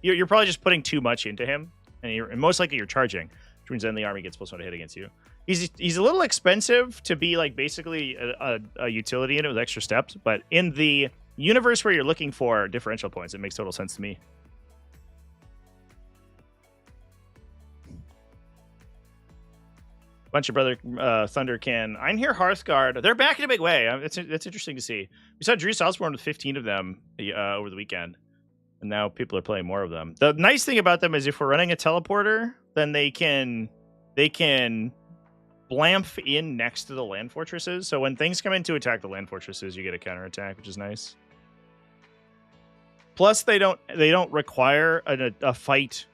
you're probably just putting too much into him, and most likely you're charging, which means then the army gets +1 to hit against you. He's a little expensive to be like basically a utility unit with extra steps, but in the universe where you're looking for differential points, it makes total sense to me. Bunch of Brother Thunderkin. Einherjar Hearthguard. They're back in a big way. It's interesting to see. We saw Drew Salzborn with 15 of them over the weekend, and now people are playing more of them. The nice thing about them is if we're running a teleporter, then they can blamf in next to the land fortresses. So when things come in to attack the land fortresses, you get a counterattack, which is nice. Plus, they don't require a fight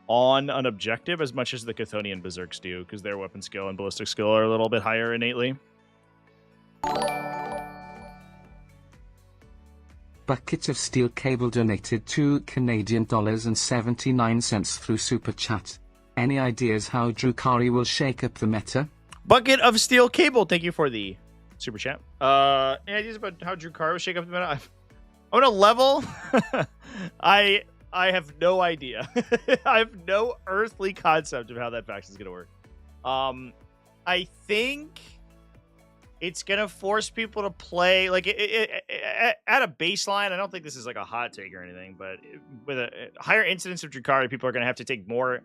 on an objective as much as the Chthonian Berserks do, because their weapon skill and ballistic skill are a little bit higher innately. Bucket of Steel Cable donated $2.79 through Super Chat. Any ideas how Drukhari will shake up the meta? Bucket of Steel Cable, thank you for the Super Chat. Any ideas about how Drukhari will shake up the meta? On a level, I have no idea. I have no earthly concept of how that faction is going to work. I think it's going to force people to play like at a baseline. I don't think this is like a hot take or anything, but with a higher incidence of Drukhari, people are going to have to take more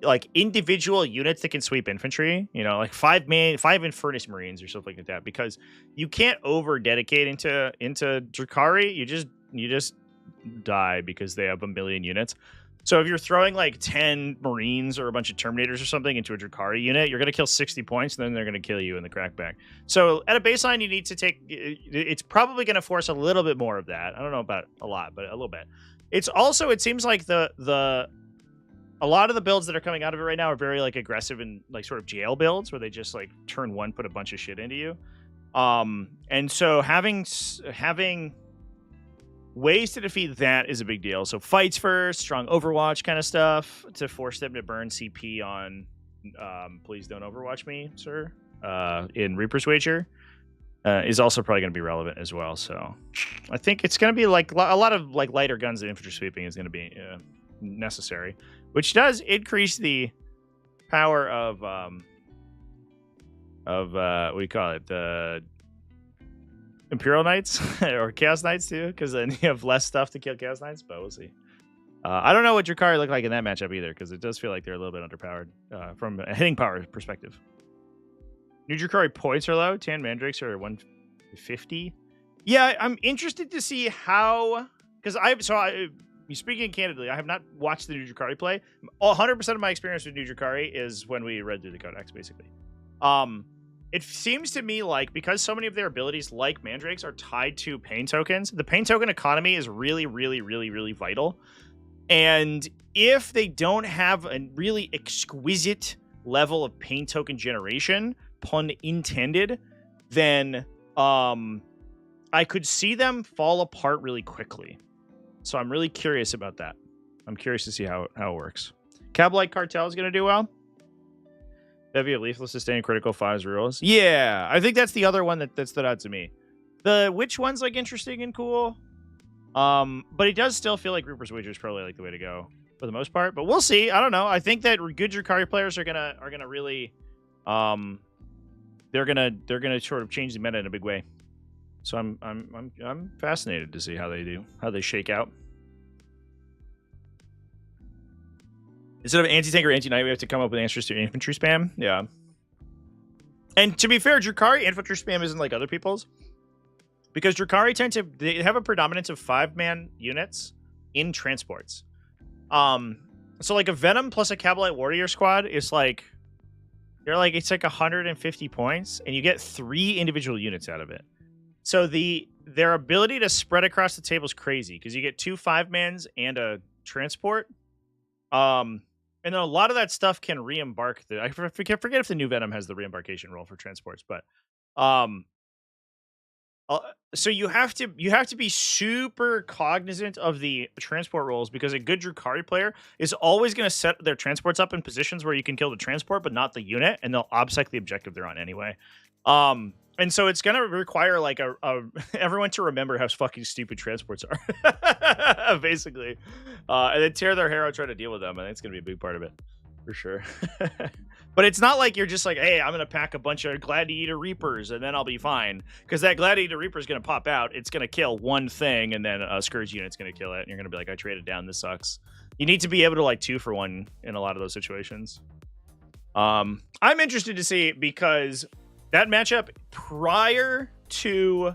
like individual units that can sweep infantry, you know, like 5 Infernus Marines or something like that, because you can't over dedicate into Drukhari. You just die because they have a million units. So if you're throwing like 10 Marines or a bunch of Terminators or something into a Drukhari unit, you're going to kill 60 points, and then they're going to kill you in the crackback. So at a baseline, you need to take, it's probably going to force a little bit more of that. I don't know about a lot, but a little bit. It's also, it seems like a lot of the builds that are coming out of it right now are very like aggressive and like sort of jail builds where they just like turn 1, put a bunch of shit into you. And so having ways to defeat that is a big deal. So fights first, strong Overwatch kind of stuff to force them to burn CP on please don't Overwatch me, sir, in Reaper's Wager is also probably going to be relevant as well. So I think it's going to be like a lot of like lighter guns and infantry sweeping is going to be necessary, which does increase the power of what do you call it, the Imperial Knights or Chaos Knights too, because then you have less stuff to kill Chaos Knights, but we'll see. I don't know what Drukhari look like in that matchup either, because it does feel like they're a little bit underpowered from a hitting power perspective. New Drukhari points are low. Tan Mandrakes are 150. Yeah, I'm interested to see how, because speaking candidly, I have not watched the new Drukhari play. 100% of my experience with new Drukhari is when we read through the codex, basically. It seems to me like because so many of their abilities, like Mandrakes, are tied to pain tokens, the pain token economy is really, really, really, really vital. And if they don't have a really exquisite level of pain token generation, pun intended, then I could see them fall apart really quickly. So I'm really curious about that. I'm curious to see how it works. Cabalite Cartel is going to do well. Bevy of Lethal Sustain Critical 5s rules. Yeah, I think that's the other one that stood out to me. The which one's like interesting and cool. But it does still feel like Reaper's Wager is probably like the way to go for the most part. But we'll see. I don't know. I think that good Drukhari players are gonna really they're gonna sort of change the meta in a big way. So I'm fascinated to see how they shake out. Instead of anti-tank or anti-knight, we have to come up with answers to infantry spam. Yeah. And to be fair, Drukhari infantry spam isn't like other people's. Because Drukhari they have a predominance of 5-man units in transports. So like a Venom plus a Cabalite Warrior squad is like... it's like 150 points, and you get 3 individual units out of it. So their ability to spread across the table is crazy, because you get 2 5-mans and a transport. And then a lot of that stuff can re-embark. I forget if the new Venom has the re-embarkation roll for transports, but so you have to be super cognizant of the transport rolls, because a good Drukhari player is always going to set their transports up in positions where you can kill the transport but not the unit, and they'll obsec the objective they're on anyway. And so it's going to require like everyone to remember how fucking stupid transports are, basically, and then tear their hair out trying to deal with them. I think it's going to be a big part of it, for sure. But it's not like you're just like, hey, I'm going to pack a bunch of Gladiator Reapers and then I'll be fine. Because that Gladiator Reaper is going to pop out. It's going to kill one thing, and then a Scourge unit's going to kill it. And you're going to be like, I traded down. This sucks. You need to be able to like 2 for 1 in a lot of those situations. I'm interested to see, because that matchup prior to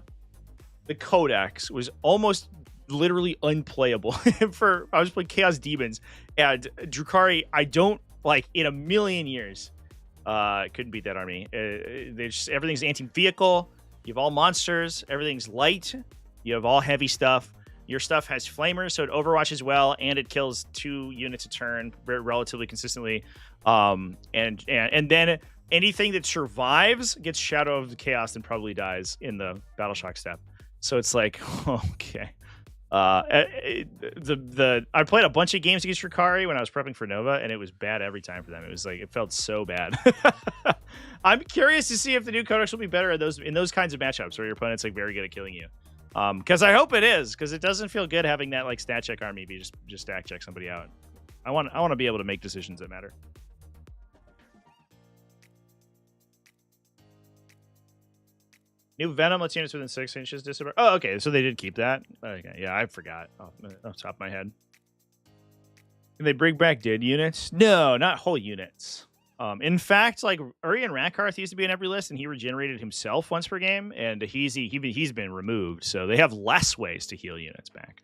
the Codex was almost literally unplayable. I was playing Chaos Demons, and Drukhari, I don't like in a million years couldn't beat that army. Everything's anti-vehicle. You have all monsters. Everything's light. You have all heavy stuff. Your stuff has flamers, so it overwatches well, and it kills 2 units a turn relatively consistently. And then anything that survives gets Shadow of the Chaos and probably dies in the Battle Shock step. So it's like, okay. I played a bunch of games against Drukhari when I was prepping for Nova, and it was bad every time for them. It was like, it felt so bad. I'm curious to see if the new Codex will be better at in those kinds of matchups where your opponent's like very good at killing you. Because I hope it is, because it doesn't feel good having that like stat check army be just stack check somebody out. I want to be able to make decisions that matter. New Venom lets units within 6 inches disappear. Oh, okay. So they did keep that. Okay, yeah, I forgot off the top of my head. Can they bring back dead units? No, not whole units. In fact, like Urian Rakarth used to be in every list, and he regenerated himself once per game, and he's been removed. So they have less ways to heal units back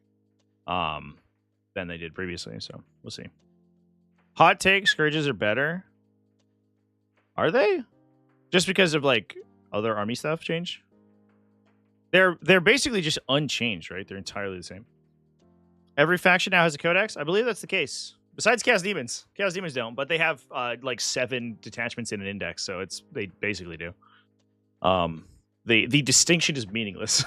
than they did previously. So we'll see. Hot take: Scourges are better. Are they? Just because of like other army stuff change? They're basically just unchanged, right? They're entirely the same. Every faction now has a codex. I believe that's the case. Besides Chaos Demons. Chaos Demons don't, but they have like 7 detachments in an index, so they basically do. The distinction is meaningless.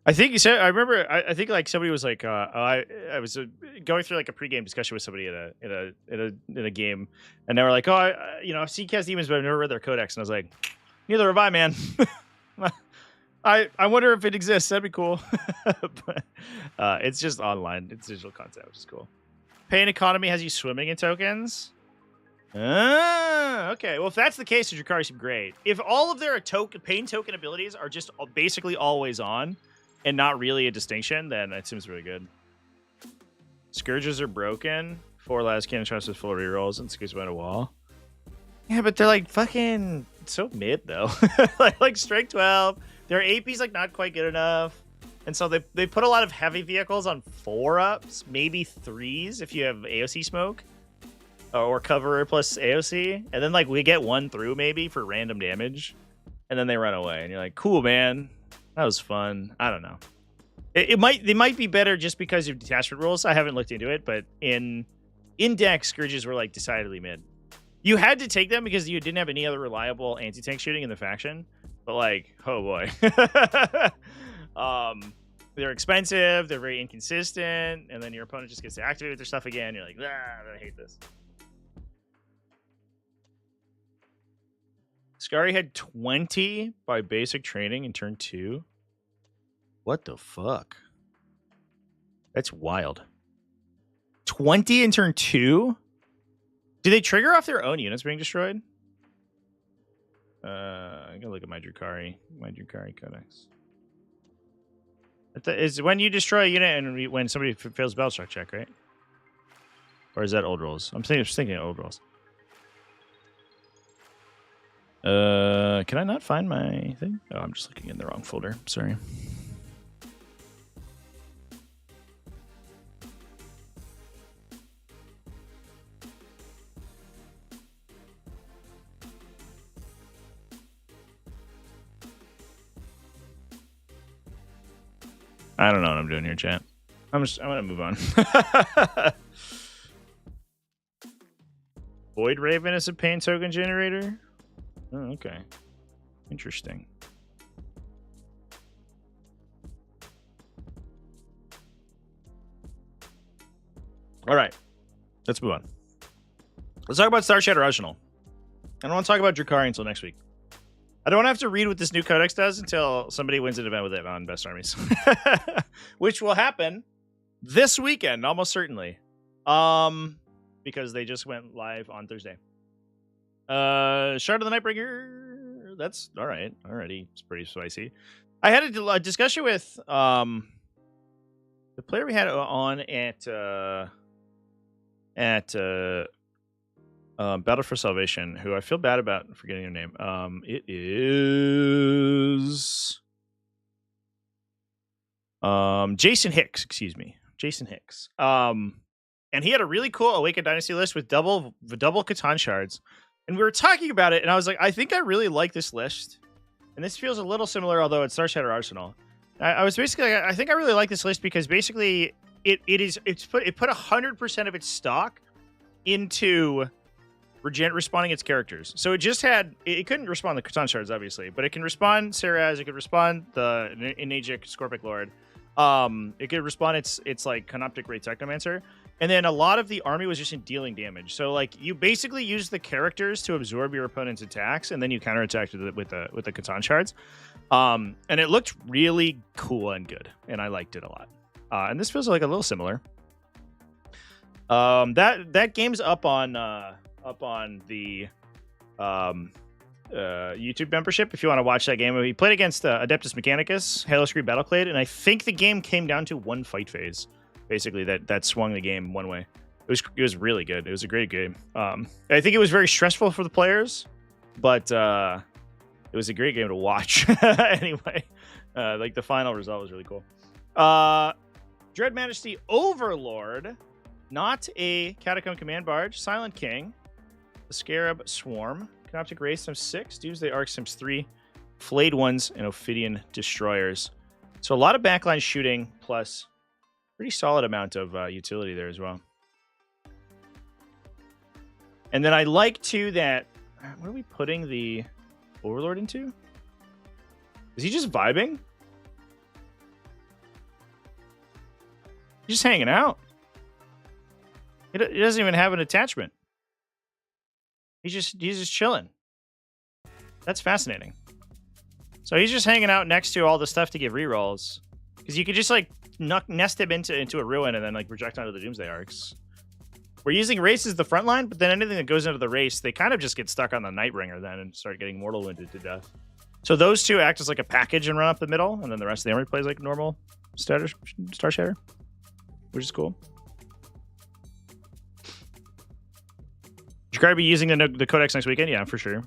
I think you said. I remember. I think like somebody was like, I was going through like a pregame discussion with somebody in a game, and they were like, oh, I've seen Chaos Demons, but I've never read their codex, and I was like, neither have I, man. I wonder if it exists. That'd be cool. But it's just online. It's digital content, which is cool. Pain Economy has you swimming in tokens. Okay. Well, if that's the case, Drukhari seem great. If all of their pain token abilities are just basically always on and not really a distinction, then it seems really good. Scourges are broken. 4 last cannon shots with full rerolls and squeeze behind a wall. Yeah, but they're like fucking so mid though. like strength 12. Their AP's like not quite good enough. And so they put a lot of heavy vehicles on 4-ups, maybe 3s if you have AOC smoke. Or cover plus AOC. And then like we get 1 through maybe for random damage. And then they run away. And you're like, cool, man. That was fun. I don't know. They might be better just because of detachment rules. I haven't looked into it, but in deck, Scourges were like decidedly mid. You had to take them because you didn't have any other reliable anti-tank shooting in the faction. But like, oh boy. they're expensive, they're very inconsistent, and then your opponent just gets to activate their stuff again. You're like, I hate this. Scary had 20 by basic training in turn 2. What the fuck? That's wild. 20 in turn 2? Do they trigger off their own units being destroyed? I gotta look at my Drukhari codex. Is when you destroy a unit and when somebody fails Battleshock check, right? Or is that old rules? I'm thinking old rules. Can I not find my thing? Oh, I'm just looking in the wrong folder. Sorry. I don't know what I'm doing here, chat. I'm gonna move on. Void Raven is a pain token generator. Oh, okay. Interesting. All right. Let's move on. Let's talk about Star Shatter Arsenal. I don't want to talk about Drukhari until next week. I don't have to read what this new codex does until somebody wins an event with it on Best Armies. Which will happen this weekend, almost certainly. Because they just went live on Thursday. Shard of the Nightbringer. That's all right. Already, it's pretty spicy. I had a discussion with the player we had on at Battle for Salvation, who I feel bad about forgetting your name. It is Jason Hicks. Excuse me, Jason Hicks. And he had a really cool Awakened Dynasty list with double Catan shards. And we were talking about it, and I was like, I think I really like this list. And this feels a little similar, although it's Star Shatter Arsenal. I was basically like, I think I really like this list because basically it put 100% of its stock into respawning its characters. So it just had it couldn't respond the Catan shards, obviously, but it can respond Saraz, it could respond the Enagic Scorpic Lord. It could respond its like Canoptic Ray Technomancer. And then a lot of the army was just in dealing damage. So like you basically use the characters to absorb your opponent's attacks, and then you counterattack with the Catan shards. And it looked really cool and good, and I liked it a lot. And this feels like a little similar. That game's up on the YouTube membership if you want to watch that game. We played against Adeptus Mechanicus, Halo Scream Battleclade, and I think the game came down to one fight phase. Basically, that swung the game one way. It was really good. It was a great game. I think it was very stressful for the players, but it was a great game to watch. Anyway, like the final result was really cool. Dread Majesty Overlord, not a Catacomb Command Barge, Silent King, the Scarab Swarm, Canoptic Ray Sims 6, Doomsday Arc Sims 3, Flayed Ones, and Ophidian Destroyers. So a lot of backline shooting plus pretty solid amount of utility there as well. And then I like too that, what are we putting the Overlord into? Is he just vibing? He's just hanging out. He doesn't even have an attachment. He's just chilling. That's fascinating. So he's just hanging out next to all the stuff to give rerolls. Because you could just like nest him into a ruin and then like project onto the Doomsday Arcs. We're using Race as the front line, but then anything that goes into the Race, they kind of just get stuck on the Nightbringer then and start getting mortal wounded to death. So those two act as like a package and run up the middle, and then the rest of the army plays like normal Star Shatter, which is cool. Should Drukhari be using the Codex next weekend? Yeah, for sure.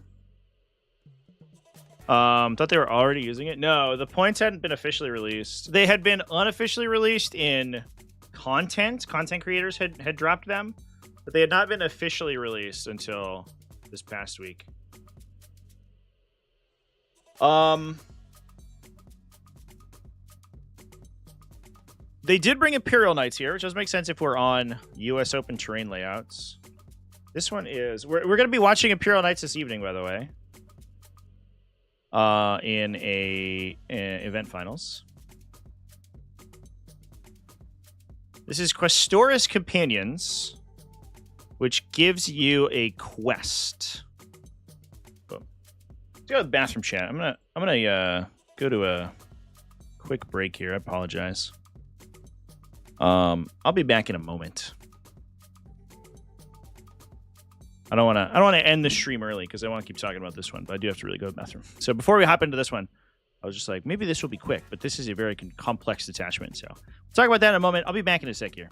Thought they were already using it. No, the points hadn't been officially released. They had been unofficially released in content. Content creators had dropped them, but they had not been officially released until this past week. They did bring Imperial Knights here, which does make sense if we're on US Open terrain layouts. This one is... We're going to be watching Imperial Knights this evening, by the way. In event finals. This is Questoris Companions, which gives you a quest. Boom. Let's go to the bathroom chat. I'm gonna go to a quick break here. I apologize. I'll be back in a moment. I don't want to end the stream early because I want to keep talking about this one, but I do have to really go to the bathroom. So before we hop into this one, I was just like, maybe this will be quick, but this is a very complex detachment. So we'll talk about that in a moment. I'll be back in a sec here.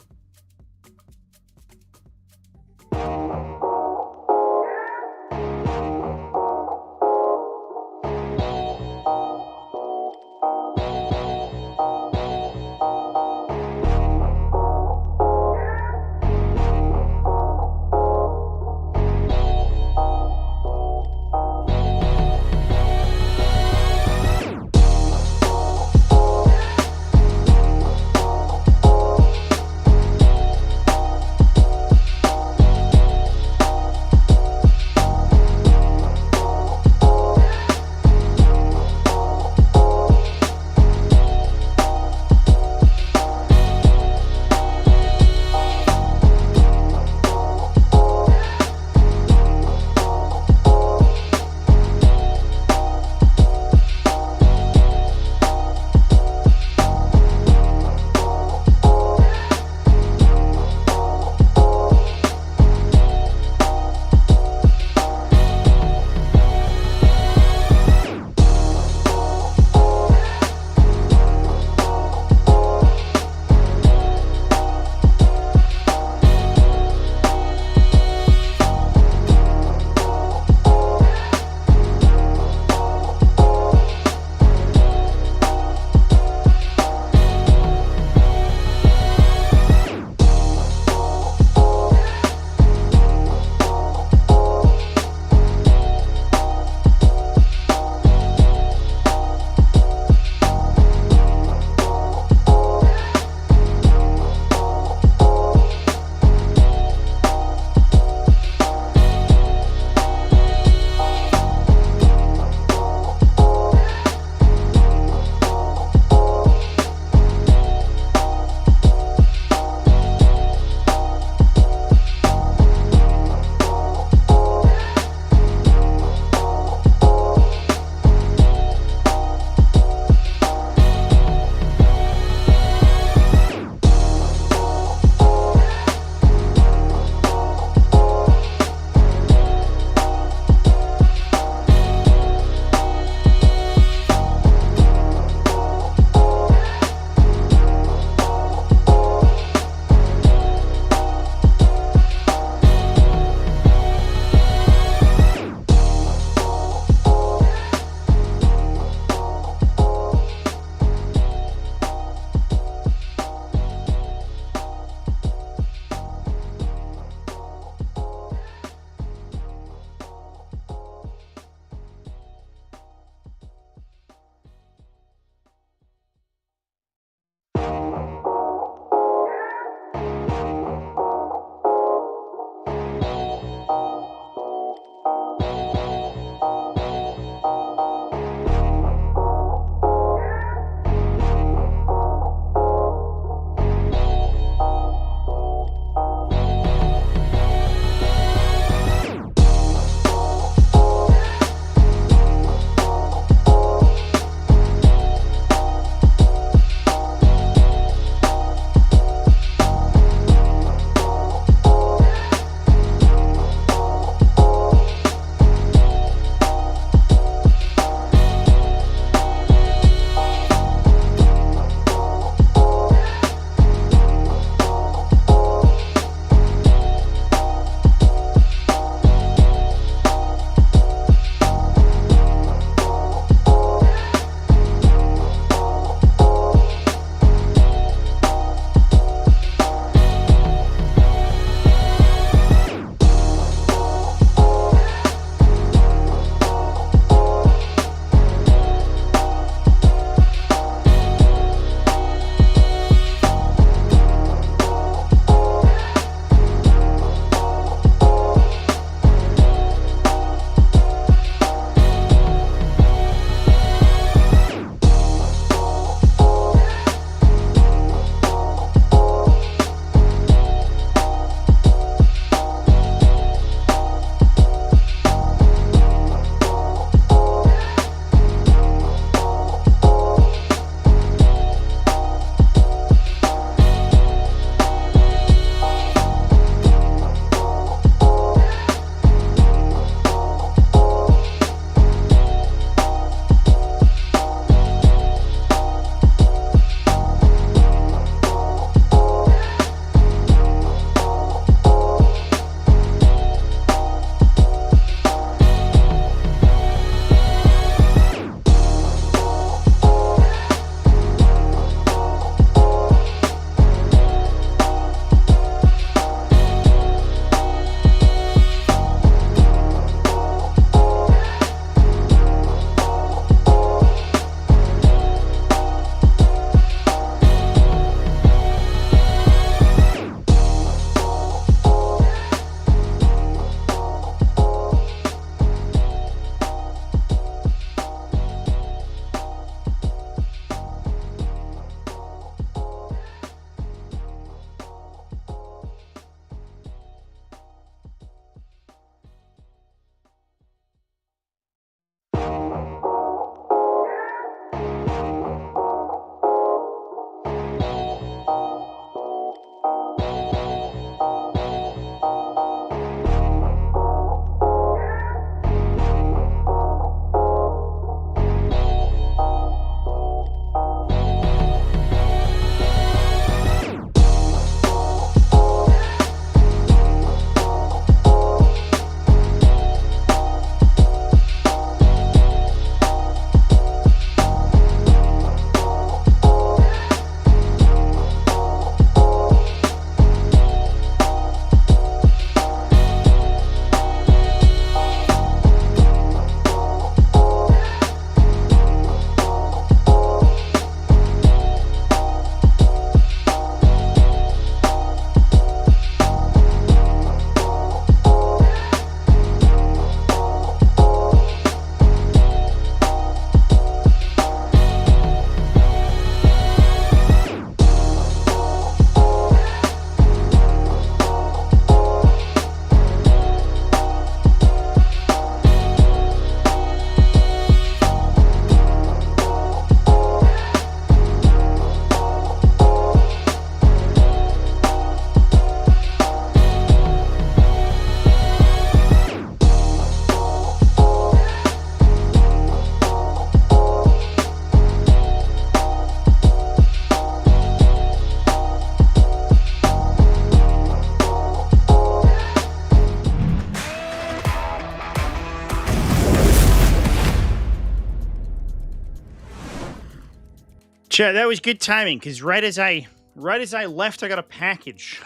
Chat, that was good timing, because right as I left, I got a package.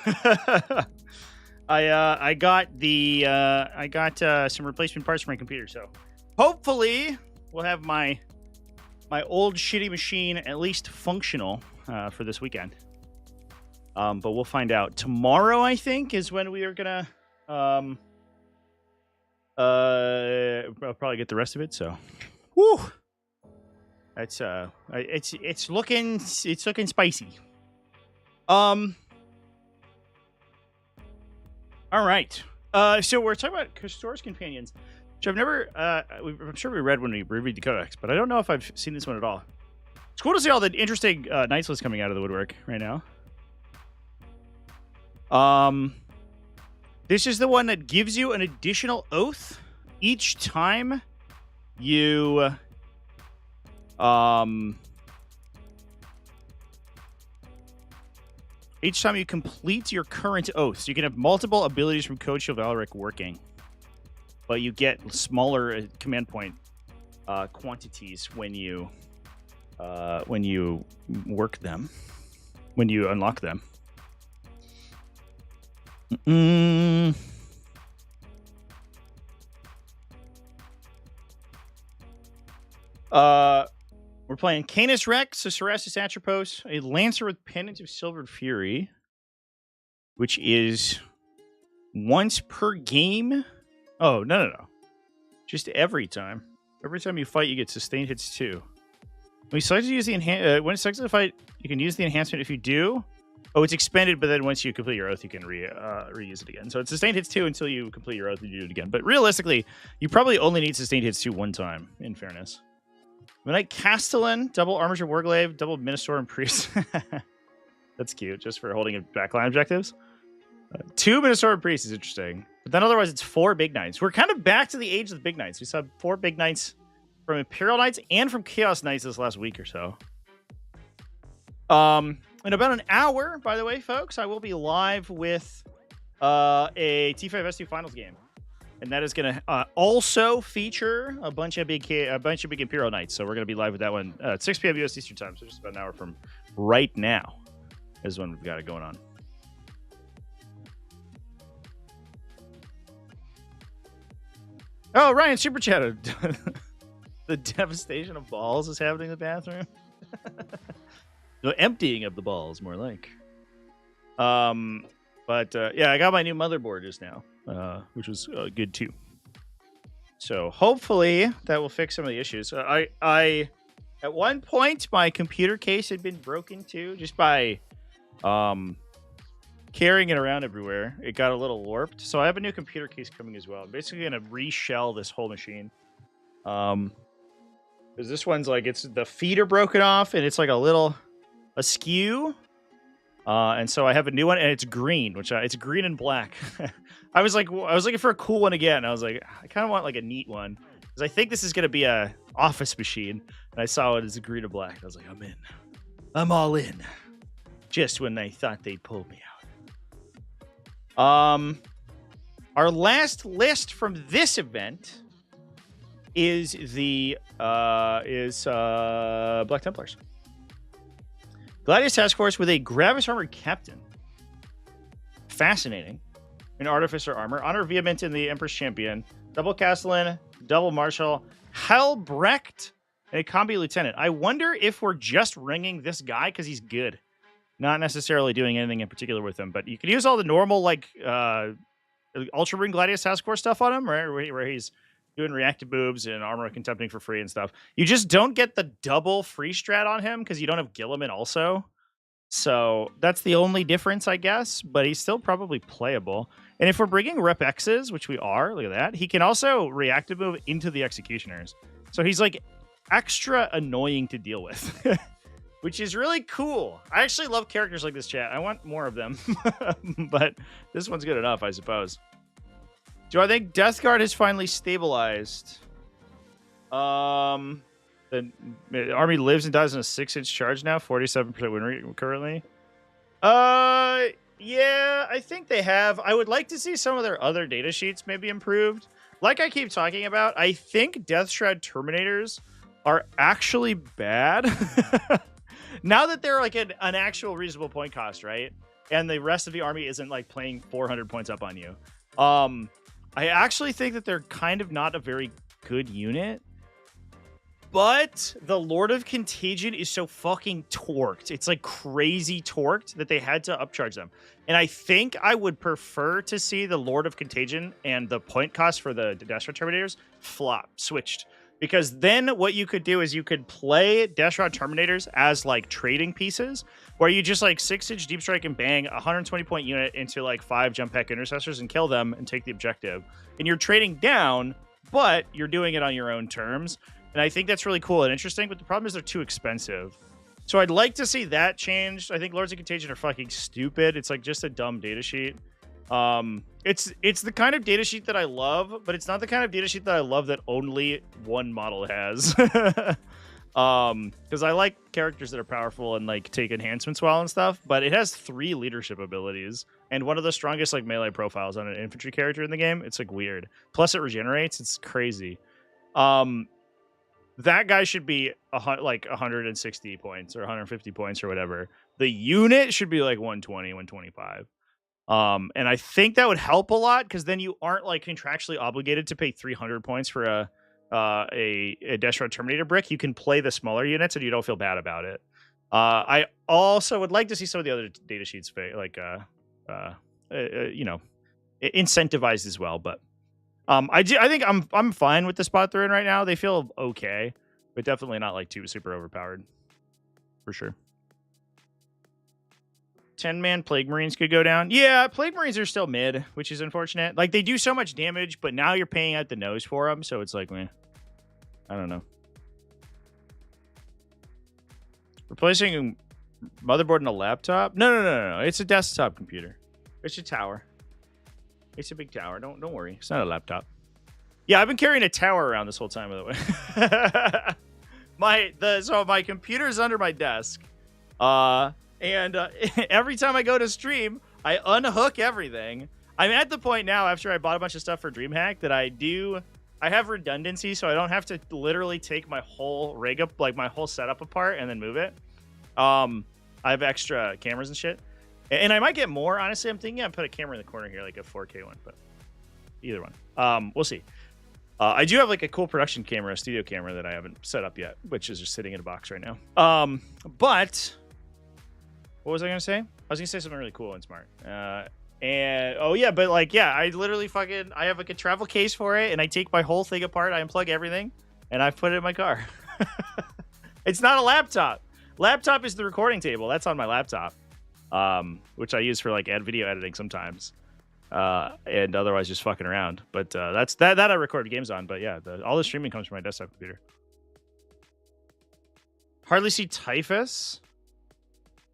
I got some replacement parts for my computer, so hopefully we'll have my old shitty machine at least functional for this weekend. But we'll find out. Tomorrow, I think, is when we are gonna I'll probably get the rest of it. So, whew. That's it's looking spicy. All right. So we're talking about Custore's Companions, which I've never. I'm sure we read when we reviewed the Codex, but I don't know if I've seen this one at all. It's cool to see all the interesting Knights lists coming out of the woodwork right now. This is the one that gives you an additional oath each time you complete your current oath. So you can have multiple abilities from Code Shield Valeric working, but you get smaller command point quantities when you work them, when you unlock them. We're playing Canis Rex, a Cerastus Atropos, a Lancer with Pendant of Silvered Fury, which is once per game. Oh, no. Just every time. Every time you fight, you get sustained hits too. When you select to use the when it's selected to fight, you can use the enhancement if you do. Oh, it's expended, but then once you complete your oath, you can reuse it again. So it's sustained hits 2 until you complete your oath and you do it again. But realistically, you probably only need sustained hits 2 one time, in fairness. Midnight Castellan, double Armature Warglaive, double Minister and Priest. That's cute, just for holding backline objectives. 2 Minister and Priest is interesting. But then otherwise, it's 4 Big Knights. We're kind of back to the age of the Big Knights. We saw 4 Big Knights from Imperial Knights and from Chaos Knights this last week or so. In about an hour, by the way, folks, I will be live with a T5S2 Finals game, and that is going to also feature a bunch of big Imperial Knights. So we're going to be live with that one at 6 p.m. U.S. Eastern Time, so just about an hour from right now is when we've got it going on. Oh, Ryan super chatted. The devastation of balls is happening in the bathroom. No, emptying of the balls, more like. But yeah, I got my new motherboard just now, which was good too. So hopefully that will fix some of the issues. I at one point my computer case had been broken too, just by carrying it around everywhere. It got a little warped, so I have a new computer case coming as well. I'm basically gonna reshell this whole machine. Because this one's like the feet are broken off, and it's like a little askew, and so I have a new one, and it's green, it's green and black. I was looking for a cool one again. I was like, I kind of want like a neat one, because I think this is going to be a office machine, and I saw it as a green and black. I was like, I'm all in. Just when I thought they'd pull me out. Our last list from this event is the Black Templars. Gladius Task Force with a Gravis Armored Captain. Fascinating. An Artificer Armor. Honor Vehement in the Empress Champion. Double Castellan. Double Marshal. Helbrecht. And a Combi Lieutenant. I wonder if we're just ringing this guy because he's good. Not necessarily doing anything in particular with him. But you can use all the normal, like, Ultramarine Gladius Task Force stuff on him, right? Where he's doing reactive moves and armor contempting for free and stuff. You just don't get the double free strat on him because you don't have Guilliman also. So that's the only difference, I guess, but he's still probably playable. And if we're bringing Rep X's, which we are, look at that, he can also reactive move into the Executioners. So he's like extra annoying to deal with, which is really cool. I actually love characters like this, chat. I want more of them, but this one's good enough, I suppose. Do I think Death Guard has finally stabilized? The army lives and dies on a 6-inch charge now, 47% win rate currently. Yeah, I think they have. I would like to see some of their other data sheets maybe improved. Like I keep talking about, I think Death Shroud Terminators are actually bad. now that they're like an actual reasonable point cost, right? And the rest of the army isn't like playing 400 points up on you. I actually think that they're kind of not a very good unit. But the Lord of Contagion is so fucking torqued. It's like crazy torqued that they had to upcharge them. And I think I would prefer to see the Lord of Contagion and the point cost for the Death Terminators switched. Because then what you could do is you could play Death Terminators as like trading pieces where you just like 6-inch deep strike and bang a 120 point unit into like 5 jump pack intercessors and kill them and take the objective. And you're trading down, but you're doing it on your own terms. And I think that's really cool and interesting, but the problem is they're too expensive. So I'd like to see that changed. I think Lords of Contagion are fucking stupid. It's like just a dumb datasheet. It's the kind of datasheet that I love, but it's not the kind of datasheet that I love that only one model has. Because I like characters that are powerful and like take enhancements well and stuff, but it has 3 leadership abilities and one of the strongest like melee profiles on an infantry character in the game. It's like weird. Plus it regenerates. It's crazy. That guy should be like 160 points or 150 points or whatever. The unit should be like 120, 125. And I think that would help a lot because then you aren't like contractually obligated to pay 300 points for a Death Terminator brick. You can play the smaller units and you don't feel bad about it. I also would like to see some of the other data sheets like incentivized as well, but I think I'm fine with the spot they're in right now. They feel okay, but definitely not like too super overpowered, for sure. 10-man Plague Marines could go down. Yeah, Plague Marines are still mid, which is unfortunate. Like they do so much damage, but now you're paying out the nose for them, so it's like, man, I don't know. Replacing motherboard and a laptop? No. It's a desktop computer. It's a tower. It's a big tower. Don't worry. It's not a laptop. Yeah, I've been carrying a tower around this whole time, by the way. So my computer's under my desk. And every time I go to stream, I unhook everything. I'm at the point now after I bought a bunch of stuff for DreamHack that I have redundancy, so I don't have to literally take my whole rig up, like my whole setup apart and then move it. I have extra cameras and shit. And I might get more, honestly. I'm thinking I'd put a camera in the corner here, like a 4K one, but either one. We'll see. I do have like a cool production camera, a studio camera that I haven't set up yet, which is just sitting in a box right now. But what was I going to say? I was going to say something really cool and smart. I literally I have like a travel case for it, and I take my whole thing apart, I unplug everything, and I put it in my car. It's not a laptop. Laptop is the recording table. That's on my laptop. Which I use for like video editing sometimes, and otherwise just fucking around. But that's that I record games on. But yeah, all the streaming comes from my desktop computer. Hardly see Typhus.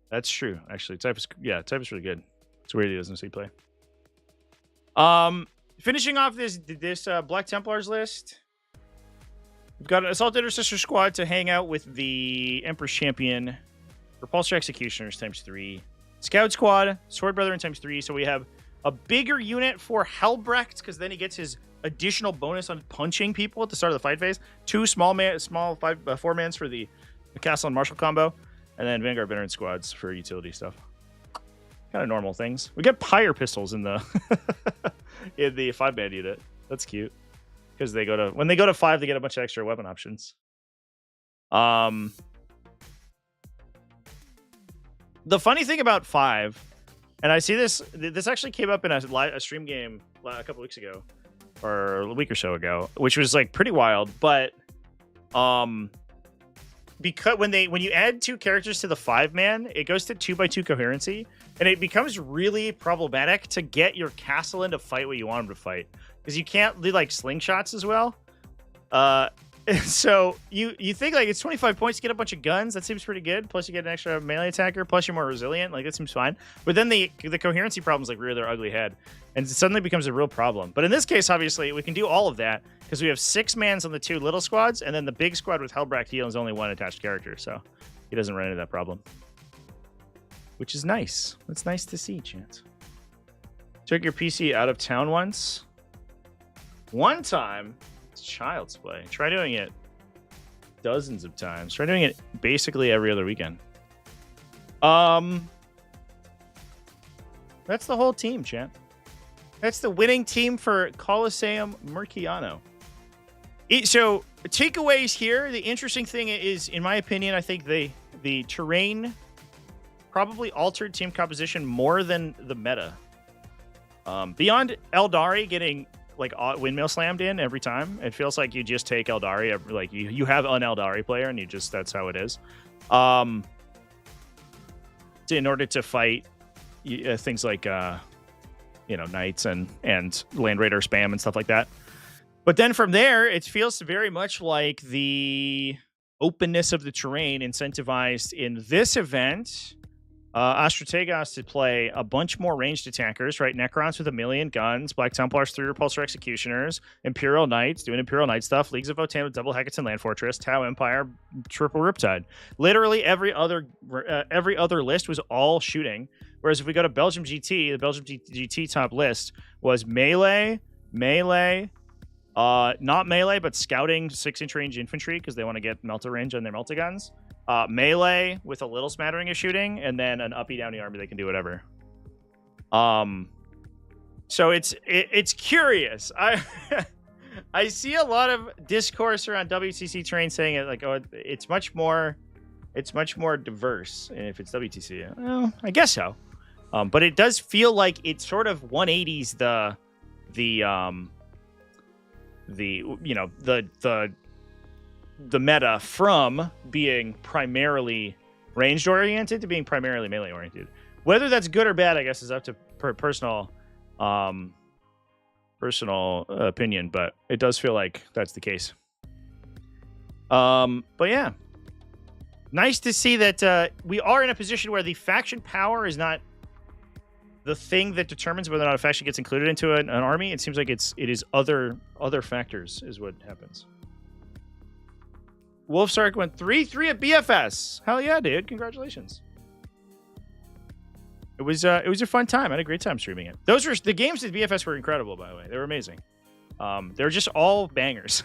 That's true, actually. Typhus really good. It's weird he doesn't see play. Finishing off this Black Templars list, we've got an Assault Intercessor squad to hang out with the Emperor's Champion, Repulsor Executioners ×3. Scout Squad, Sword Brethren ×3. So we have a bigger unit for Helbrecht, because then he gets his additional bonus on punching people at the start of the fight phase. 2 4-mans for the Castle and Marshal combo, and then Vanguard Veteran Squads for utility stuff. Kind of normal things. We get Pyre Pistols in the in the 5-man unit. That's cute, because when they go to 5, they get a bunch of extra weapon options. The funny thing about 5, and I see this actually came up in a stream game a couple weeks ago, or a week or so ago, which was like pretty wild. But because when you add 2 characters to the 5-man, it goes to 2x2 coherency, and it becomes really problematic to get your castle in to fight what you want him to fight, because you can't do like slingshots as well. So you think like it's 25 points to get a bunch of guns. That seems pretty good. Plus you get an extra melee attacker. Plus you're more resilient. Like that seems fine. But then the coherency problems like rear their ugly head, and it suddenly becomes a real problem. But in this case, obviously, we can do all of that because we have 6 mans on the 2 little squads, and then the big squad with Helbrecht heal is only 1 attached character, so he doesn't run into that problem, which is nice. That's nice to see, Chance. Took your PC out of town once. One time. Child's play. Try doing it dozens of times. Try doing it basically every other weekend. That's the whole team, chat. That's the winning team for Colosseum Murciano. So takeaways here. The interesting thing is, in my opinion, I think the terrain probably altered team composition more than the meta. Beyond Aeldari getting like windmill slammed in every time, it feels like you just take Aeldari. Like you have an Aeldari player, and that's how it is. In order to fight things like Knights and Land Raider spam and stuff like that. But then from there, it feels very much like the openness of the terrain incentivized in this event Astra to play a bunch more ranged attackers, right? Necrons with 1,000,000 guns, Black Templars, 3 Repulsor Executioners, Imperial Knights doing Imperial Knight stuff, Leagues of Votann with double Hekaton Land Fortress, Tau Empire, triple Riptide. Literally every other list was all shooting. Whereas if we go to Belgium GT, the Belgium GT top list was melee, not melee, but scouting 6-inch range infantry because they want to get melta range on their melta guns. Melee with a little smattering of shooting, and then an uppy downy army that can do whatever. So it's curious. I see a lot of discourse around WTC terrain saying it like, oh, it's much more diverse if it's WTC. Well, I guess so. But it does feel like it sort of 180s the meta from being primarily ranged oriented to being primarily melee oriented. Whether that's good or bad, I guess, is up to personal opinion, but it does feel like that's the case. But yeah, nice to see that we are in a position where the faction power is not the thing that determines whether or not a faction gets included into an army. It seems like it is other factors is what happens. Wolfsark went 3-3 at BFS. Hell yeah, dude! Congratulations. It was a fun time. I had a great time streaming it. The games at BFS were incredible, by the way. They were amazing. They were just all bangers.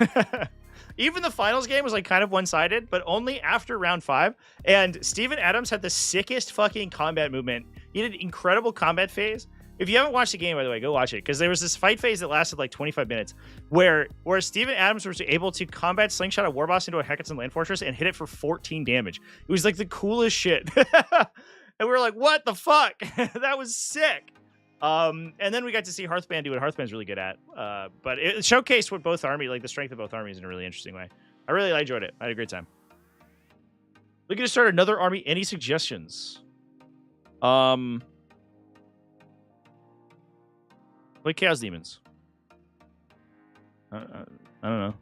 Even the finals game was like kind of one-sided, but only after round 5. And Steven Adams had the sickest fucking combat movement. He did an incredible combat phase. If you haven't watched the game, by the way, go watch it, because there was this fight phase that lasted like 25 minutes where Steven Adams was able to combat slingshot a warboss into a Hekaton Land Fortress and hit it for 14 damage. It was like the coolest shit. And we were like, what the fuck? That was sick. And then we got to see Hearthband do what Hearthband's really good at. But it showcased what both armies, like the strength of both armies in a really interesting way. I really enjoyed it. I had a great time. Looking to start another army. Any suggestions? Like Chaos Demons. I don't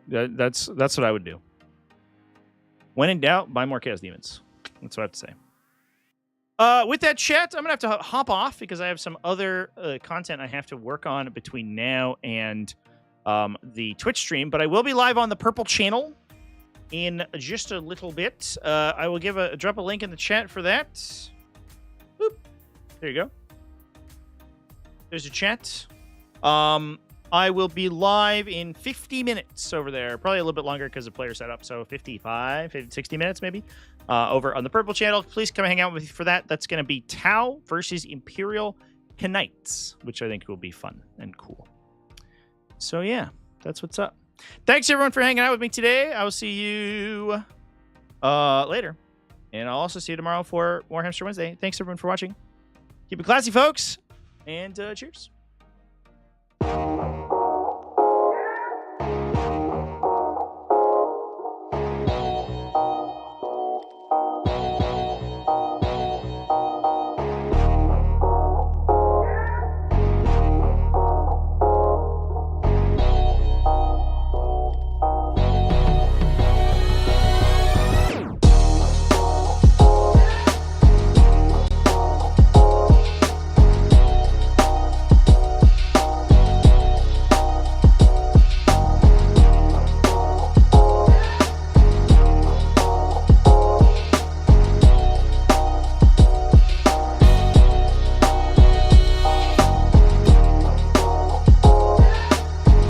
know. That's what I would do. When in doubt, buy more Chaos Demons. That's what I have to say. With that, chat, I'm going to have to hop off because I have some other content I have to work on between now and the Twitch stream. But I will be live on the Purple channel in just a little bit. I will drop a link in the chat for that. Boop. There you go. There's a chat. I will be live in 50 minutes over there. Probably a little bit longer because of player setup. So 55, 60 minutes maybe. Over on the Purple channel. Please come hang out with me for that. That's going to be Tau versus Imperial Knights, which I think will be fun and cool. So yeah, that's what's up. Thanks everyone for hanging out with me today. I will see you later. And I'll also see you tomorrow for Warhammer Wednesday. Thanks everyone for watching. Keep it classy, folks. And cheers.